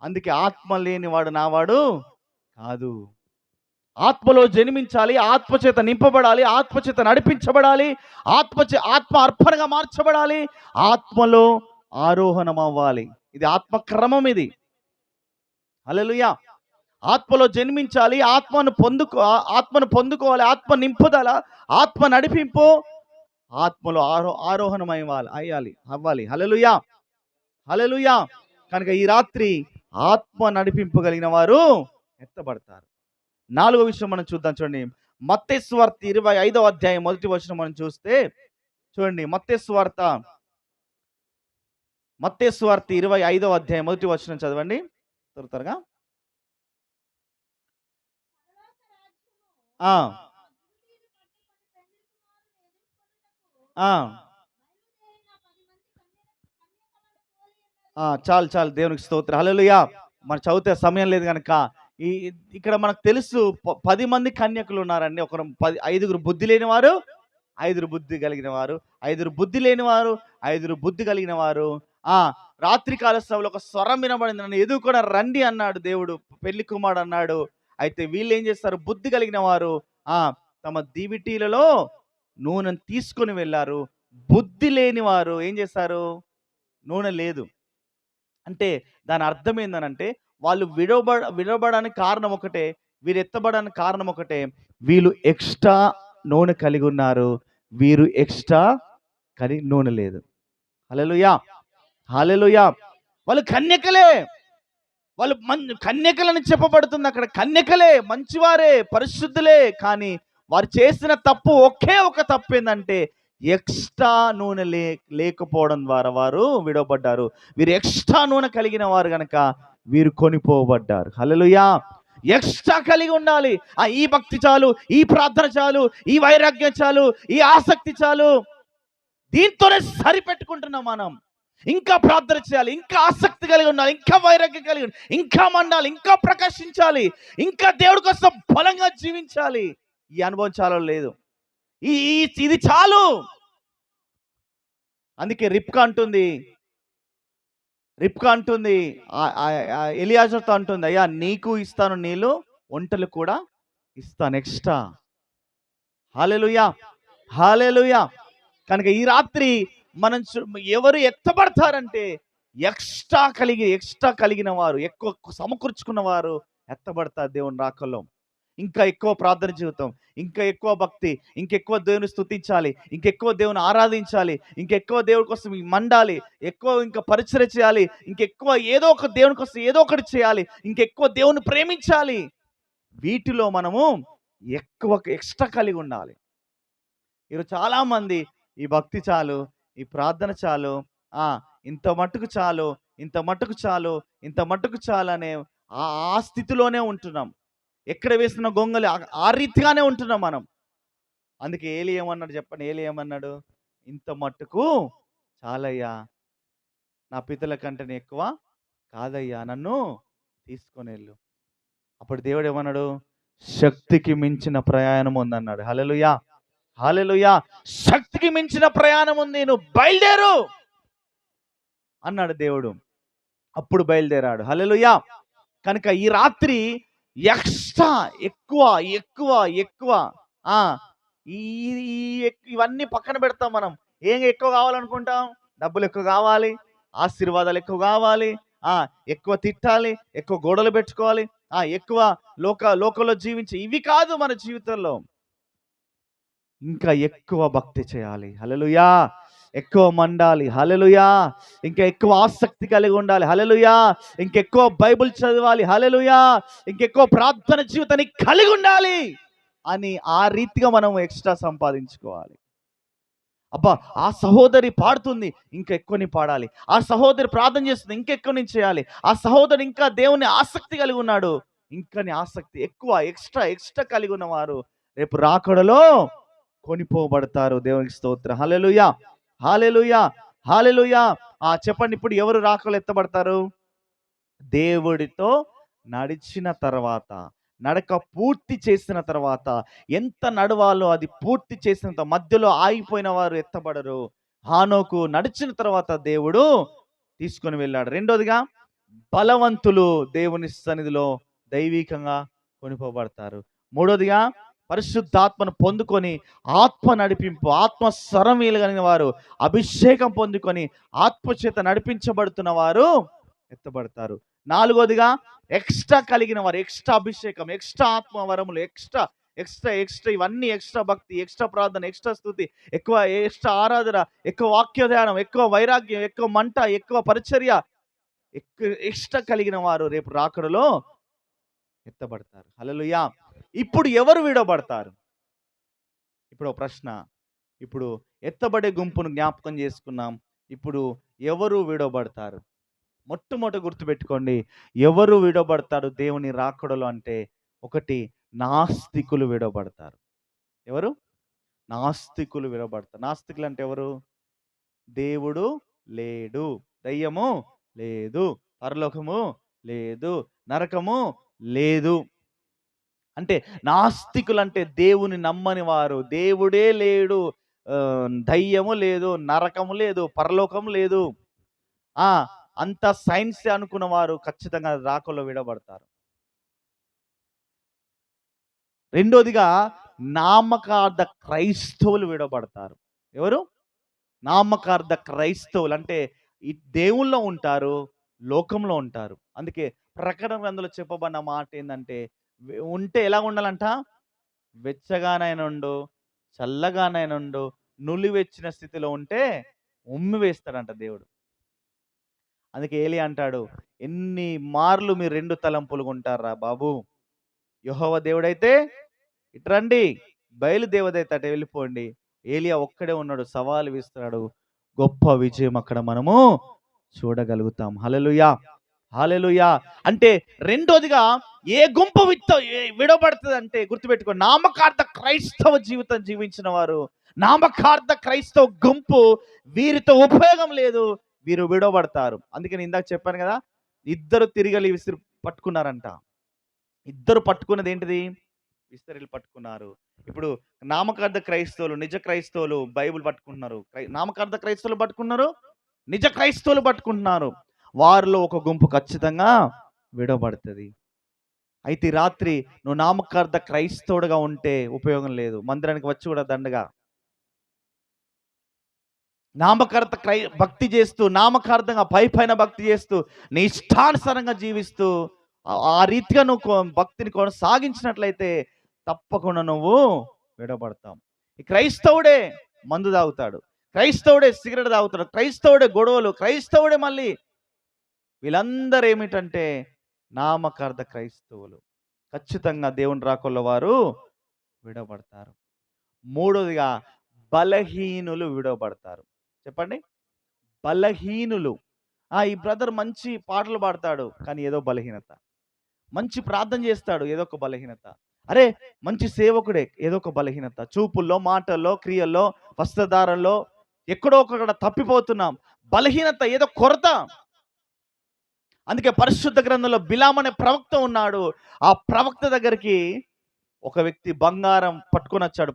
అందుకే ఆత్మ లేనివాడు నావాడు కాదు. ఆత్మలో జన్మించాలి, ఆత్మచేత నింపబడాలి, ఆత్మచేత నడిపించబడాలి, ఆత్మ అర్పణగా మార్చబడాలి, ఆత్మలో ఆరోహణం అవ్వాలి. ఇది ఆత్మక్రమం. ఇది హల్లెలూయా. ఆత్మలో జన్మించాలి, ఆత్మను పొందుకోవాలి, ఆత్మ నింపుదల, ఆత్మ నడిపింపు, ఆత్మలో ఆరోహణం అవ్వాలి. హల్లెలూయా, హల్లెలూయా. కనుక ఈ రాత్రి ఆత్మ నడిపింపగలిగిన వారు ఎత్తబడతారు. 4వ విషయం మనం చూద్దాం. చూడండి, మత్తయి సువార్త 25వ అధ్యాయం 1వ వచనం మనం చూస్తే, చూడండి, మత్తయి సువార్త 25వ అధ్యాయం 1వ వచనం చదవండి త్వరగా. చాలు దేవునికి స్తోత్రం. హల్లెలూయా. మనం చదివితే సమయం లేదు కనుక ఇక్కడ మనకు తెలుసు 10 మంది కన్యకులు ఉన్నారండి. 5 బుద్ధి లేని వారు, 5 బుద్ధి కలిగిన వారు, 5 బుద్ధి లేని వారు, 5 బుద్ధి కలిగిన వారు, ఆ రాత్రికాల సభలో ఒక స్వరం వినబడింది, నన్ను ఎదుర్కొని రండి అన్నాడు దేవుడు, పెళ్లి కుమారుడు అన్నాడు. అయితే వీళ్ళు ఏం చేస్తారు, బుద్ధి కలిగిన వారు ఆ తమ దివిటీలలో నూనెను తీసుకొని వెళ్ళారు. బుద్ధి లేని వారు ఏం చేస్తారు, నూనె లేదు. అంటే దాని అర్థం ఏందనంటే, వాళ్ళు విడవబడానికి కారణం ఒకటే, వీరు ఎత్తబడడానికి కారణం ఒకటే, వీళ్ళు ఎక్స్ట్రా నూనె కలిగి ఉన్నారు, వీరు ఎక్స్ట్రా నూనె లేదు. హల్లెలూయా, హల్లెలూయా. వాళ్ళు కన్యకలే, వాళ్ళు కన్యకలని చెప్పబడుతుంది అక్కడ. కన్యకలే, మంచివారే, పరిశుద్ధులే. కానీ వారు చేసిన తప్పు ఒకే ఒక తప్పు ఏంటంటే, ఎక్స్ట్రా నూనె లేకపోవడం ద్వారా వారు విడవబడ్డారు. వీరు ఎక్స్ట్రా నూనె కలిగిన వారు గనక వీరు కొనిపోబడ్డారు. హల్లెలూయా. ఎక్స్ట్రా కలిగి ఉండాలి. ఈ భక్తి చాలు, ఈ ప్రార్థన చాలు, ఈ వైరాగ్యం చాలు, ఈ ఆసక్తి చాలు, దీంతోనే సరిపెట్టుకుంటున్నాం మనం. ఇంకా ప్రార్థన చేయాలి, ఇంకా ఆసక్తి కలిగి ఉండాలి, ఇంకా వైరాగ్యం కలిగి ఉండాలి, ఇంకా మండాలి, ఇంకా ప్రకాశించాలి, ఇంకా దేవుడి కోసం బలంగా జీవించాలి. ఈ అనుభవం చాలా లేదు. ఇది చాలు. అందుకే రిబ్కా అంటుంది ఎలియాజర్తో అంటుంది, అయ్యా నీకు ఇస్తాను నీళ్ళు, వంటలు కూడా ఇస్తాను ఎక్స్ట్రా. హల్లెలూయా, హల్లెలూయా. కనుక ఈ రాత్రి మనం ఎవరు ఎత్తబడతారంటే, ఎక్స్ట్రా కలిగిన వారు, ఎక్కువ సమకూర్చుకున్న వారు ఎత్తబడతారు దేవుని రాకల్లో. ఇంకా ఎక్కువ ప్రార్థన జీవితం, ఇంకా ఎక్కువ భక్తి, ఇంకెక్కువ దేవుని స్తుతించాలి, ఇంకెక్కువ దేవుని ఆరాధించాలి, ఇంకెక్కువ దేవుడి కోసం మండాలి, ఎక్కువ ఇంకా పరిచర్య చేయాలి, ఇంకెక్కువ ఏదో ఒక దేవుని కోసం ఏదో ఒకటి చేయాలి, ఇంకెక్కువ దేవుని ప్రేమించాలి. వీటిలో మనము ఎక్స్ట్రా కలిగి ఉండాలి. ఈరోజు చాలామంది ఈ భక్తి చాలు, ఈ ప్రార్థన చాలు, ఇంత మట్టుకు చాలు, ఇంత మట్టుకు చాలు, ఇంత మట్టుకు చాలు అనే ఆ స్థితిలోనే ఉంటున్నాం. ఎక్కడ వేసిన గొంగలి ఆ రీతిగానే ఉంటున్నాం మనం. అందుకే ఏలి ఏమన్నాడు చెప్పండి, ఏలి ఏమన్నాడు, ఇంత మట్టుకు చాలయ్యా, నా పితల కంటే ఎక్కువ కాదయ్యా, నన్ను తీసుకొని వెళ్ళు. అప్పుడు దేవుడు ఏమన్నాడు, శక్తికి మించిన ప్రయాణం ఉందన్నాడు. హల్లెలూయా, హల్లెలూయా. శక్తికి మించిన ప్రయాణం ఉంది, నువ్వు బయలుదేరు అన్నాడు దేవుడు. అప్పుడు బయలుదేరాడు. హల్లెలూయా. కనుక ఈ రాత్రి ఎక్స్ట్రా ఎక్కువ ఎక్కువ ఎక్కువ ఇవన్నీ పక్కన పెడతాం మనం. ఏం ఎక్కువ కావాలనుకుంటాం, డబ్బులు ఎక్కువ కావాలి, ఆశీర్వాదాలు ఎక్కువ కావాలి, ఎక్కువ తిట్టాలి, ఎక్కువ గోడలు పెట్టుకోవాలి, ఎక్కువ లోకంలో జీవించి, ఇవి కాదు మన జీవితంలో. ఇంకా ఎక్కువ భక్తి చేయాలి. హల్లెలూయా. ఎక్కువ మండాలి. హల్లెలూయా. ఇంకా ఎక్కువ ఆసక్తి కలిగి ఉండాలి. హల్లెలూయా. ఇంకెక్కువ బైబిల్ చదవాలి. హల్లెలూయా. ఇంకెక్కువ ప్రార్థన జీవితాన్ని కలిగి ఉండాలి అని ఆ రీతిగా మనం ఎక్స్ట్రా సంపాదించుకోవాలి. అబ్బా, ఆ సహోదరి పాడుతుంది, ఇంకా ఎక్కువని పాడాలి. ఆ సహోదరి ప్రార్థన చేస్తుంది, ఇంకెక్కువని చేయాలి. ఆ సహోదరు ఇంకా దేవుని ఆసక్తి కలిగి ఉన్నాడు, ఇంకని ఆసక్తి ఎక్కువ ఎక్స్ట్రా కలిగి ఉన్నవారు రేపు రాకడలో కొనిపోబడతారు. దేవునికి స్తోత్రం. హల్లెలూయా, హల్లెలూయా, హల్లెలూయా. చెప్పండి, ఇప్పుడు ఎవరు రాకడలో ఎత్తబడతారు? దేవుడితో నడిచిన తర్వాత, నడక పూర్తి చేసిన తర్వాత, ఎంత నడవాలో అది పూర్తి చేసిన మధ్యలో ఆగిపోయిన వారు ఎత్తబడరు. హానోకు నడిచిన తర్వాత దేవుడు తీసుకొని వెళ్ళాడు. రెండోదిగా, బలవంతులు దేవుని సన్నిధిలో దైవికంగా కొనిపోబడతారు. మూడోదిగా, పరిశుద్ధాత్మను పొందుకొని ఆత్మ నడిపింపు, ఆత్మ స్వరం కలిగిన వారు, అభిషేకం పొందుకొని ఆత్మచేత నడిపించబడుతున్న వారు ఎత్తబడతారు. నాలుగోదిగా, ఎక్స్ట్రా కలిగిన వారు, ఎక్స్ట్రా అభిషేకం, ఎక్స్ట్రా ఆత్మ వరములు, ఎక్స్ట్రా ఎక్స్ట్రా ఎక్స్ట్రా ఇవన్నీ, ఎక్స్ట్రా భక్తి, ఎక్స్ట్రా ప్రార్థన, ఎక్స్ట్రా స్తుతి, ఎక్కువ ఎక్స్ట్రా ఆరాధన, ఎక్కువ వాక్య ధ్యానం, ఎక్కువ వైరాగ్యం, ఎక్కువ మంట, ఎక్కువ పరిచర్య, ఎక్స్ట్రా కలిగిన వారు రేపు రాకడలో ఎత్తబడతారు. హల్లెలూయా. ఇప్పుడు ఎవరు విడవబడతారు? ఇప్పుడు ప్రశ్న. ఇప్పుడు ఎత్తబడే గుంపును జ్ఞాపకం చేసుకున్నాం. ఇప్పుడు ఎవరు విడవబడతారు? మొట్టమొదటి గుర్తుపెట్టుకోండి, ఎవరు విడవబడతారు దేవుని రాకడలో అంటే, ఒకటి, నాస్తికులు విడవబడతారు. ఎవరు? నాస్తికులు విడవబడతారు. నాస్తికులు అంటే ఎవరు? దేవుడు లేడు, దయ్యము లేదు, పరలోకము లేదు, నరకము లేదు అంటే నాస్తికులు అంటే దేవుని నమ్మని వారు. దేవుడే లేడు, దయ్యము లేదు, నరకము లేదు, పరలోకము లేదు, ఆ అంత సైన్స్ అనుకున్న వారు ఖచ్చితంగా రాకల్లో విడబడతారు. రెండోదిగా నామకార్థ క్రైస్తవులు విడబడతారు. ఎవరు? నామకార్థ క్రైస్తవులు. అంటే ఈ దేవుళ్ళో ఉంటారు, లోకంలో ఉంటారు. అందుకే ప్రకటన గ్రంథంలో చెప్పబడిన మాట ఏందంటే, ఉంటే ఎలా ఉండాలంట? వెచ్చగానైనుండు, చల్లగానైనుండు, నులివెచ్చిన స్థితిలో ఉంటే ఉమ్మి వేస్తాడంట దేవుడు. అందుకే ఏలి అంటాడు, ఎన్ని మార్లు మీరు 2 తలంపులుగా ఉంటారా బాబు? యెహోవా దేవుడైతే ఇటురండి, బయలు దేవదైతే అటు వెళ్ళిపోండి. ఏలియా ఒక్కడే ఉన్నాడు, సవాలు విస్తున్నాడు. గొప్ప విజయం అక్కడ మనము చూడగలుగుతాం. హల్లెలూయా, హల్లెలూయా. అంటే రెండోదిగా ఏ గుంపు విడబడుతుందంటే గుర్తుపెట్టుకో, నామకార్థ క్రైస్తవ జీవితం జీవించిన వారు, నామకార్థ క్రైస్తవ గుంపు, వీరితో ఉపయోగం లేదు, వీరు విడవబడతారు. అందుకని ఇందాక చెప్పాను కదా, ఇద్దరు తిరిగలి విసిరి పట్టుకున్నారంట. ఇద్దరు పట్టుకున్నది ఏంటిది? విస్తరిలు పట్టుకున్నారు. ఇప్పుడు నామకార్థ క్రైస్తవులు, నిజ క్రైస్తవులు బైబిల్ పట్టుకుంటున్నారు. నామకార్థ క్రైస్తవులు పట్టుకున్నారు, నిజ క్రైస్తవులు పట్టుకుంటున్నారు. వారిలో ఒక గుంపు ఖచ్చితంగా విడవబడుతుంది. అయితే ఈ రాత్రి నువ్వు నామకార్థ క్రైస్తవుడుగా ఉంటే ఉపయోగం లేదు. మందిరానికి వచ్చి కూడా దండగా నామకార్థ భక్తి చేస్తూ, నామకార్థంగా పైపైన భక్తి చేస్తూ, నీ ఇష్టానుసారంగా జీవిస్తూ ఆ రీతిగా నువ్వు భక్తిని కొనసాగించినట్లయితే తప్పకుండా నువ్వు విడబడతావు. ఈ క్రైస్తవుడే మందు తాగుతాడు, క్రైస్తవుడే సిగరెట్ తాగుతాడు, క్రైస్తవుడే గొడవలు, క్రైస్తవుడే మళ్ళీ వీళ్ళందరూ ఏమిటంటే నామకార్థ క్రైస్తవులు. ఖచ్చితంగా దేవుని రాకొల్ల వారు విడబడతారు. మూడోదిగా బలహీనులు విడవబడతారు. చెప్పండి, బలహీనులు. ఈ బ్రదర్ మంచి పాటలు పాడతాడు కానీ ఏదో బలహీనత, మంచి ప్రార్థన చేస్తాడు ఏదో ఒక బలహీనత, అరే మంచి సేవకుడే ఏదో ఒక బలహీనత, చూపుల్లో, మాటల్లో, క్రియల్లో, వస్త్రధారంలో ఎక్కడో ఒకక్కడ తప్పిపోతున్నాం. బలహీనత, ఏదో కొరత. అందుకే పరిశుద్ధ గ్రంథంలో బిలాము అనే ప్రవక్త ఉన్నాడు. ఆ ప్రవక్త దగ్గరికి ఒక వ్యక్తి బంగారం పట్టుకొని వచ్చాడు.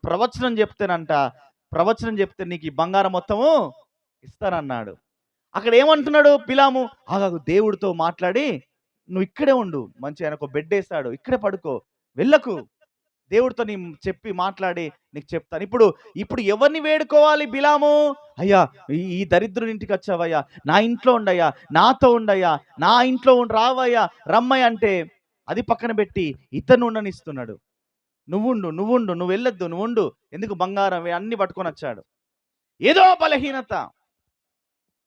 ప్రవచనం చెప్తే నీకు ఈ బంగారం మొత్తము ఇస్తానన్నాడు. అక్కడ ఏమంటున్నాడు బిలాము? ఆగాగు, దేవుడితో మాట్లాడి నువ్వు ఇక్కడే ఉండు, మంచి ఆయన ఒక బెడ్ వేస్తాడు, ఇక్కడే పడుకో, వెళ్ళకు, దేవుడితో నీ చెప్పి మాట్లాడి నీకు చెప్తాను. ఇప్పుడు ఇప్పుడు ఎవరిని వేడుకోవాలి బిలాము? అయ్యా, ఈ దరిద్రుని ఇంటికి వచ్చావయ్యా, నా ఇంట్లో ఉండయ్యా, నాతో ఉండయ్యా, నా ఇంట్లో రావయ్యా, రమ్మయ్య అంటే అది పక్కన పెట్టి ఇతను ఉండనిస్తున్నాడు. నువ్వుండు, నువ్వు వెళ్ళొద్దు, నువ్వుండు, ఎందుకు బంగారం అన్ని పట్టుకొని వచ్చాడు. ఏదో బలహీనత,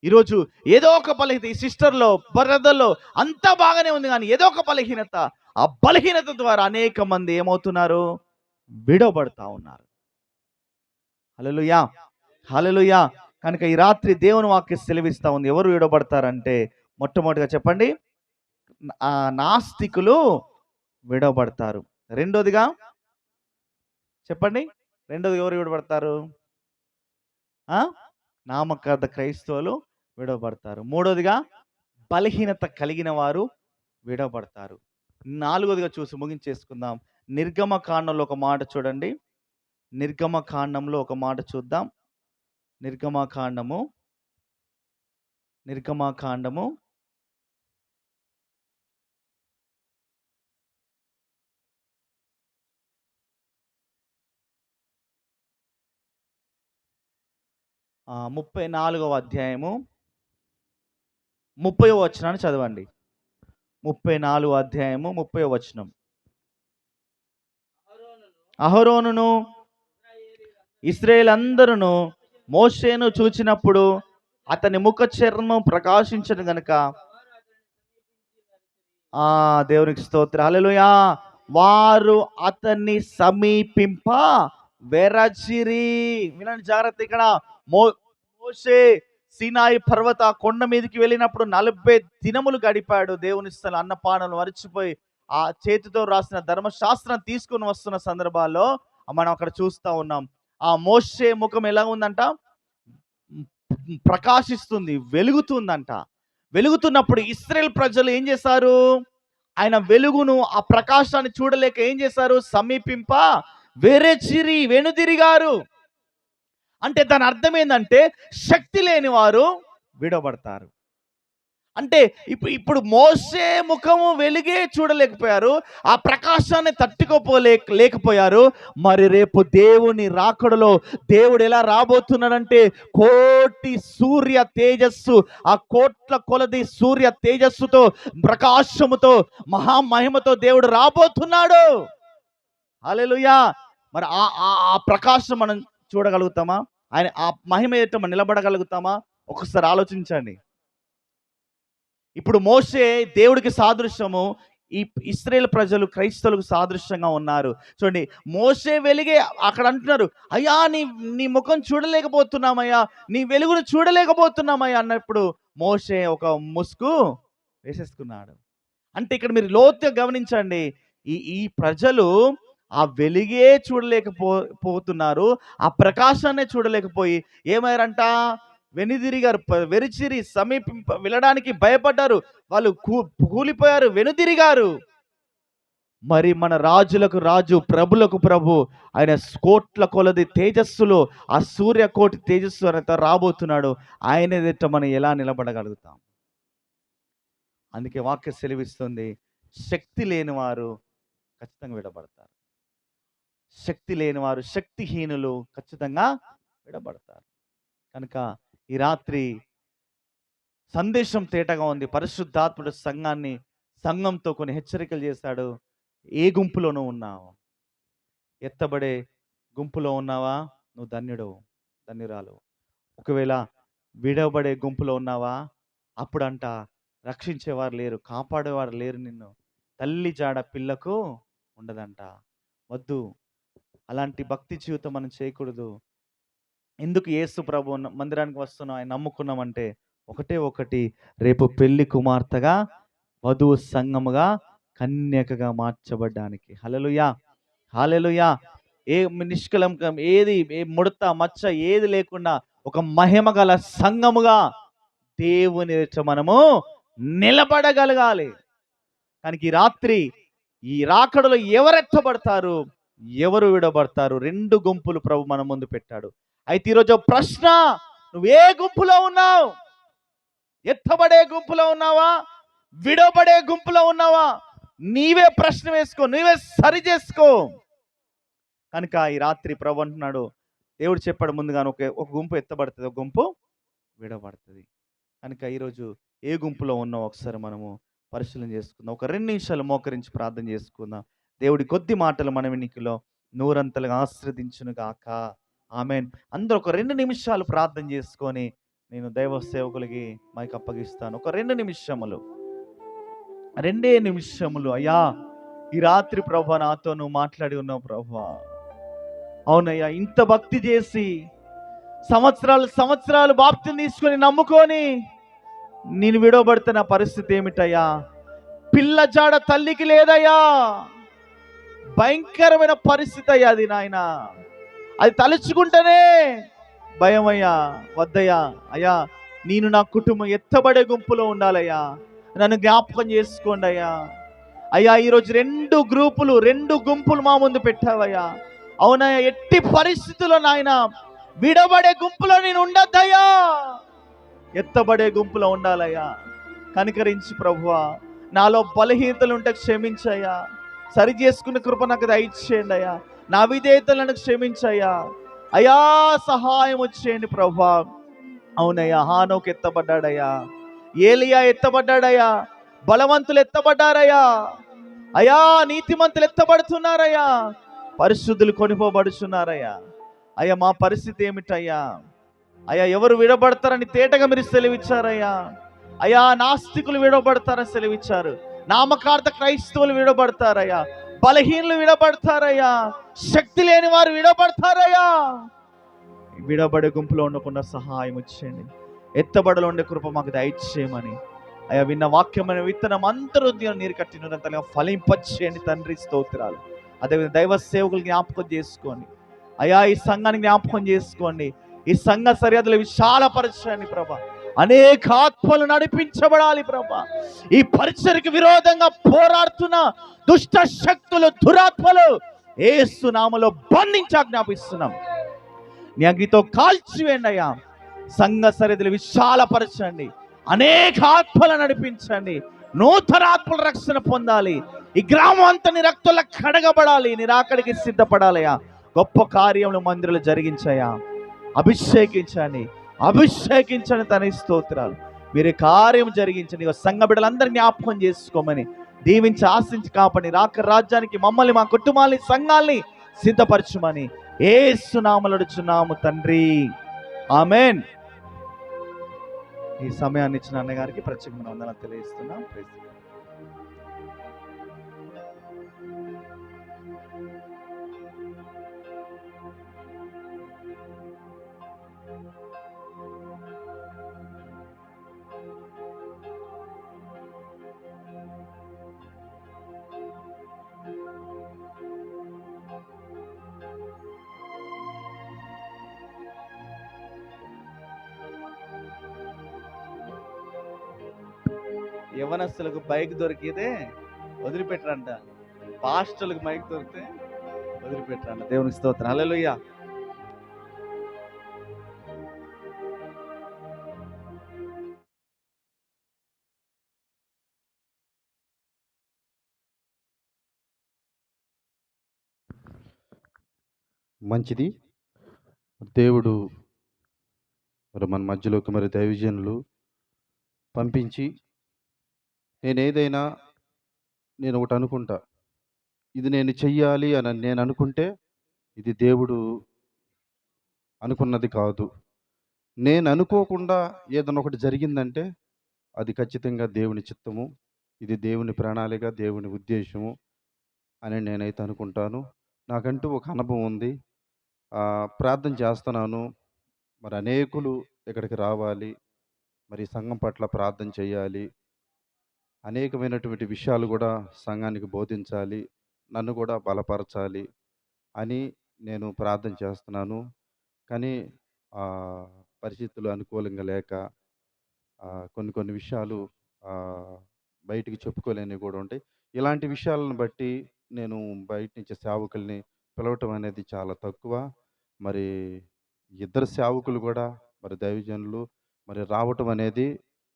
ఈరోజు ఏదో ఒక బలహీనత, ఈ సిస్టర్లో, బ్రదర్లో అంతా బాగానే ఉంది కానీ ఏదో ఒక బలహీనత, ఆ బలహీనత ద్వారా అనేక మంది ఏమవుతున్నారు? విడవబడతా ఉన్నారు. హల్లెలూయా, హల్లెలూయా. కనుక ఈ రాత్రి దేవుని వాక్యం సెలవిస్తా ఉంది. ఎవరు విడవబడతారంటే మొట్టమొదటిగా చెప్పండి, నాస్తికులు విడవబడతారు. రెండోదిగా చెప్పండి, రెండోది ఎవరు విడవబడతారు? నామకార్థ క్రైస్తవులు విడవబడతారు. మూడోదిగా బలహీనత కలిగిన వారు విడవబడతారు. నాలుగోదిగా చూసి ముగించేసుకుందాం. నిర్గమకాండంలో ఒక మాట చూడండి. నిర్గమకాండంలో ఒక మాట చూద్దాం. నిర్గమకాండము 34వ అధ్యాయము 30వ వచనాన్ని చదవండి. 34వ అధ్యాయము 30వ వచనం. అహరోనును ఇశ్రాయేలందరూ మోషేను చూచినప్పుడు అతని ముఖ చర్మం ప్రకాశించను గనుక దేవునికి స్తోత్రం, హల్లెలూయా, వారు అతన్ని సమీపింప వెరచిరి. వినండి జాగ్రత్త, ఇక్కడ మోషే సీనాయి పర్వత కొండ మీదకి వెళ్ళినప్పుడు 40 దినములు గడిపాడు. దేవుని స్థలం అన్నపానాలు మరిచిపోయి ఆ చేతితో రాసిన ధర్మశాస్త్రం తీసుకుని వస్తున్న సందర్భాల్లో మనం అక్కడ చూస్తూ ఉన్నాం. ఆ మోషే ముఖం ఎలా ఉందంట? ప్రకాశిస్తుంది, వెలుగుతుందంట. వెలుగుతున్నప్పుడు ఇశ్రాయేల్ ప్రజలు ఏం చేశారు? ఆయన వెలుగును, ఆ ప్రకాశాన్ని చూడలేక ఏం చేశారు? సమీపింప వెనుదిరిగారు. అంటే దాని అర్థం ఏంటంటే శక్తి లేని వారు విడవబడతారు. అంటే ఇప్పుడు మోషే ముఖము వెలుగే చూడలేకపోయారు, ఆ ప్రకాశాన్ని లేకపోయారు. మరి రేపు దేవుని రాకడలో దేవుడు ఎలా రాబోతున్నాడంటే కోటి సూర్య తేజస్సు, ఆ కోట్ల కొలది సూర్య తేజస్సుతో, ప్రకాశముతో, మహామహిమతో దేవుడు రాబోతున్నాడు. హల్లెలూయా. మరి ఆ ఆ ఆ ప్రకాశం మనం చూడగలుగుతామా? ఆయన ఆ మహిమ ఎదుట మనం నిలబడగలుగుతామా? ఒకసారి ఆలోచించండి. ఇప్పుడు మోషే దేవుడికి సాదృశ్యము, ఈ ఇశ్రాయేలు ప్రజలు క్రైస్తవులకు సాదృశ్యంగా ఉన్నారు. చూడండి, మోషే వెలిగే అక్కడ అంటున్నారు, అయ్యా నీ నీ ముఖం చూడలేకపోతున్నామయ్యా, నీ వెలుగును చూడలేకపోతున్నామయ్యా అన్నప్పుడు మోషే ఒక ముసుగు వేసేసుకున్నాడు. అంటే ఇక్కడ మీరు లోతుగా గమనించండి, ఈ ఈ ప్రజలు ఆ వెలుగే పోతున్నారు, ఆ ప్రకాశాన్నే చూడలేకపోయి ఏమయ్యారంట? వెనుదిరిగారు, వెరిచిరి వెళ్ళడానికి భయపడ్డారు. వాళ్ళు కూలిపోయారు, వెనుదిరిగారు. మరి మన రాజులకు రాజు, ప్రభులకు ప్రభు, ఆయన కోట్ల కొలది తేజస్సులో, ఆ సూర్యకోటి తేజస్సు అనేది రాబోతున్నాడు. ఆయన ఎదుట మనం ఎలా నిలబడగలుగుతాం? అందుకే వాక్య సెలవిస్తుంది, శక్తి లేని వారు ఖచ్చితంగా విడబడతారు. శక్తి లేని వారు, శక్తిహీనులు ఖచ్చితంగా విడబడతారు. కనుక ఈ రాత్రి సందేశం తేటగా ఉంది. పరిశుద్ధాత్ముడు సంఘంతో కొన్ని హెచ్చరికలు చేశాడు. ఏ గుంపులోనూ ఉన్నావు? ఎత్తబడే గుంపులో ఉన్నావా? నువ్వు ధన్యుడు, ధన్యురాలు. ఒకవేళ విడవబడే గుంపులో ఉన్నావా? అప్పుడంట రక్షించేవారు లేరు, కాపాడేవారు లేరు. నిన్ను తల్లి జాడ పిల్లకు ఉండదంట. వద్దు, అలాంటి భక్తి జీవితం మనం చేయకూడదు. ఎందుకు యేసు ప్రభు మందిరానికి వస్తున్నాం, ఆయన నమ్ముకున్నామంటే ఒకటి, రేపు పెళ్లి కుమార్తెగా, వధువు సంఘముగా, కన్యకగా మార్చబడ్డానికి. హల్లెలూయా, హల్లెలూయా. ఏ నిష్కలంకం, ఏది ముడత మచ్చ ఏది లేకుండా ఒక మహిమ గల సంఘముగా దేవుని ఎదుట మనము నిలబడగలగాలి. కానీ ఈ రాత్రి ఈ రాకడలో ఎవరెత్తబడతారు, ఎవరు విడబడతారు? రెండు గుంపులు ప్రభు మన ముందు పెట్టాడు. అయితే ఈరోజు ప్రశ్న, నువ్వే గుంపులో ఉన్నావు? ఎత్తబడే గుంపులో ఉన్నావా? విడబడే గుంపులో ఉన్నావా? నీవే ప్రశ్న వేసుకో, నీవే సరి చేసుకో. కనుక ఈ రాత్రి ప్రభు అంటున్నాడు, దేవుడు చెప్పాడు ముందుగాను, ఒక గుంపు ఎత్తబడుతుంది, ఒక గుంపు విడబడుతుంది. కనుక ఈరోజు ఏ గుంపులో ఉన్నావు ఒకసారి మనము పరిశీలన చేసుకుందాం. ఒక 2 నిమిషాలు మోకరించి ప్రార్థన చేసుకుందాం. దేవుడి కొద్ది మాటలు మన వెనుకలో నూరంతలుగా ఆశీర్వదించును గాక. ఆమేన్. అందరూ ఒక 2 నిమిషాలు ప్రార్థన చేసుకొని నేను దైవ సేవకులకి మైక్ అప్పగిస్తాను. ఒక 2 నిమిషములు, 2 నిమిషములు. అయ్యా, ఈ రాత్రి ప్రభా నాతో నువ్వు మాట్లాడి ఉన్నావు ప్రభా. అవునయ్యా, ఇంత భక్తి చేసి సంవత్సరాలు బాప్తిని తీసుకొని నమ్ముకొని నేను విడవబడుతున్న పరిస్థితి ఏమిటయ్యా? పిల్ల జాడ తల్లికి లేదయ్యా. భయంకరమైన పరిస్థితి అయ్యా అది నాయన. అది తలుచుకుంటేనే భయం అయ్యా. వద్దయ్యా, అయ్యా నేను నా కుటుంబం ఎత్తబడే గుంపులో ఉండాలయ్యా, నన్ను జ్ఞాపకం చేసుకోండి అయ్యా. అయ్యా ఈరోజు 2 గుంపులు మా ముందు పెట్టావయ్యా. అవునయ్యా, ఎట్టి పరిస్థితుల్లో నాయన విడబడే గుంపులో నేను ఉండద్దయ్యా, ఎత్తబడే గుంపులో ఉండాలయ్యా. కనికరించి ప్రభువా, నాలో బలహీనతలు ఉంటే క్షమించయ్యా, సరి చేసుకునే కృప నాకు దయచేయండి అయ్యా. నా విధేయతలను క్షమించయ్యా. అయ్యా సహాయం వచ్చేయండి ప్రభువా. అవునయ్యా, హానోకు ఎత్తబడ్డాడయ్యా, ఏలియా ఎత్తబడ్డాడయ్యా, బలవంతులు ఎత్తబడ్డారయ్యా. అయ్యా నీతిమంతులు ఎత్తబడుతున్నారయ్యా, పరిశుద్ధులు కొనిపోబడుచున్నారయ్యా. అయ్యా మా పరిస్థితి ఏమిటయ్యా? అయ్యా ఎవరు విడబడతారని తేటగా మీరు సెలవిచ్చారయ్యా. అయ్యా నాస్తికులు విడబడతారని సెలవిచ్చారు, నామకార్థ క్రైస్తవులు విడబడతారయ్యా, బలహీనులు విడబడతారయ్యా, శక్తి లేని వారు విడబడతారయ్యా. విడబడే గుంపులో ఉండకుండా సహాయం వచ్చేయండి. ఎత్తబడలో ఉండే కృప మాకు దయచేయమని అయ్యా, విన్న వాక్యమైన విత్తనం అందరూ నీరు కట్టినంతగా ఫలింపచేయండి తండ్రి, స్తోత్రాలు. అదేవిధంగా దైవ సేవకులు జ్ఞాపకం చేసుకోండి అయ్యా, ఈ సంఘాన్ని జ్ఞాపకం చేసుకోండి, ఈ సంఘ సరిహద్దులు విశాలపరచండి ప్రభా. అనేక ఆత్మలు నడిపించబడాలి ప్రభా. ఈ పరిచర్కి విరోధంగా పోరాడుతున్న దుష్ట శక్తులు, దురాత్మలు యేసు నామములో బంధించి ఆజ్ఞాపిస్తున్నాం. నీ అగ్నితో కాల్చివేయండి అయ్యా. సంఘ సరిహద్దులు విశాలపరచండి. అనేక ఆత్మలను నడిపించండి. నూతన ఆత్మల రక్షణ పొందాలి. ఈ గ్రామం అంతా నీ రక్తంలో కడగబడాలి. నీ రాకడికి సిద్ధపడాలయా. గొప్ప కార్యములు మందిరాలు జరిగించాయా. అభిషేకించండి, అభిషేకించండి. తన స్తోత్రాలు. మీరు కార్యం జరిగించండి. సంఘ బిడ్డలందరినీ జ్ఞాపకం చేసుకోమని దీవించి ఆశించి కాపాడి రాక రాజ్యానికి మమ్మల్ని, మా కుటుంబాన్ని, సంఘాల్ని సిద్ధపరచుమని యేసు నామములో అడుగుచున్నాము తండ్రి, ఆమేన్. ఈ సమయాన్ని ఇచ్చిన అన్నగారికి ప్రత్యేకమైన వందనాలు తెలియజేస్తున్నాం. Praise the Lord. యవనస్తులకు బైక్ దొరికితే వదిలిపెట్టరంట, పాస్టర్లకు మైక్ దొరికితే వదిలిపెట్టరంట. దేవునికి స్తోత్రం. హల్లెలూయా. మంచిది. దేవుడు మరి మన మధ్యలోకి మరి దైవజనులు పంపించి, నేను ఒకటి అనుకుంటా, ఇది నేను చెయ్యాలి అని నేను అనుకుంటే ఇది దేవుడు అనుకున్నది కాదు. నేను అనుకోకుండా ఏదైనా ఒకటి జరిగిందంటే అది ఖచ్చితంగా దేవుని చిత్తము, ఇది దేవుని ప్రణాళిక, దేవుని ఉద్దేశము అని నేనైతే అనుకుంటాను. నాకంటూ ఒక అనుభవం ఉంది. ప్రార్థన చేస్తున్నాను. మరి అనేకులు ఇక్కడికి రావాలి, మరి సంఘం పట్ల ప్రార్థన చేయాలి, అనేకమైనటువంటి విషయాలు కూడా సంఘానికి బోధించాలి, నన్ను కూడా బలపరచాలి అని నేను ప్రార్థన చేస్తున్నాను. కానీ పరిస్థితులు అనుకూలంగా లేక కొన్ని విషయాలు బయటికి చెప్పుకోలేనివి కూడా ఉంటాయి. ఇలాంటి విషయాలను బట్టి నేను బయట నుంచి సేవకుల్ని పిలవటం అనేది చాలా తక్కువ. మరి ఇద్దరు సేవకులు కూడా మరి దైవజనులు మరి రావటం అనేది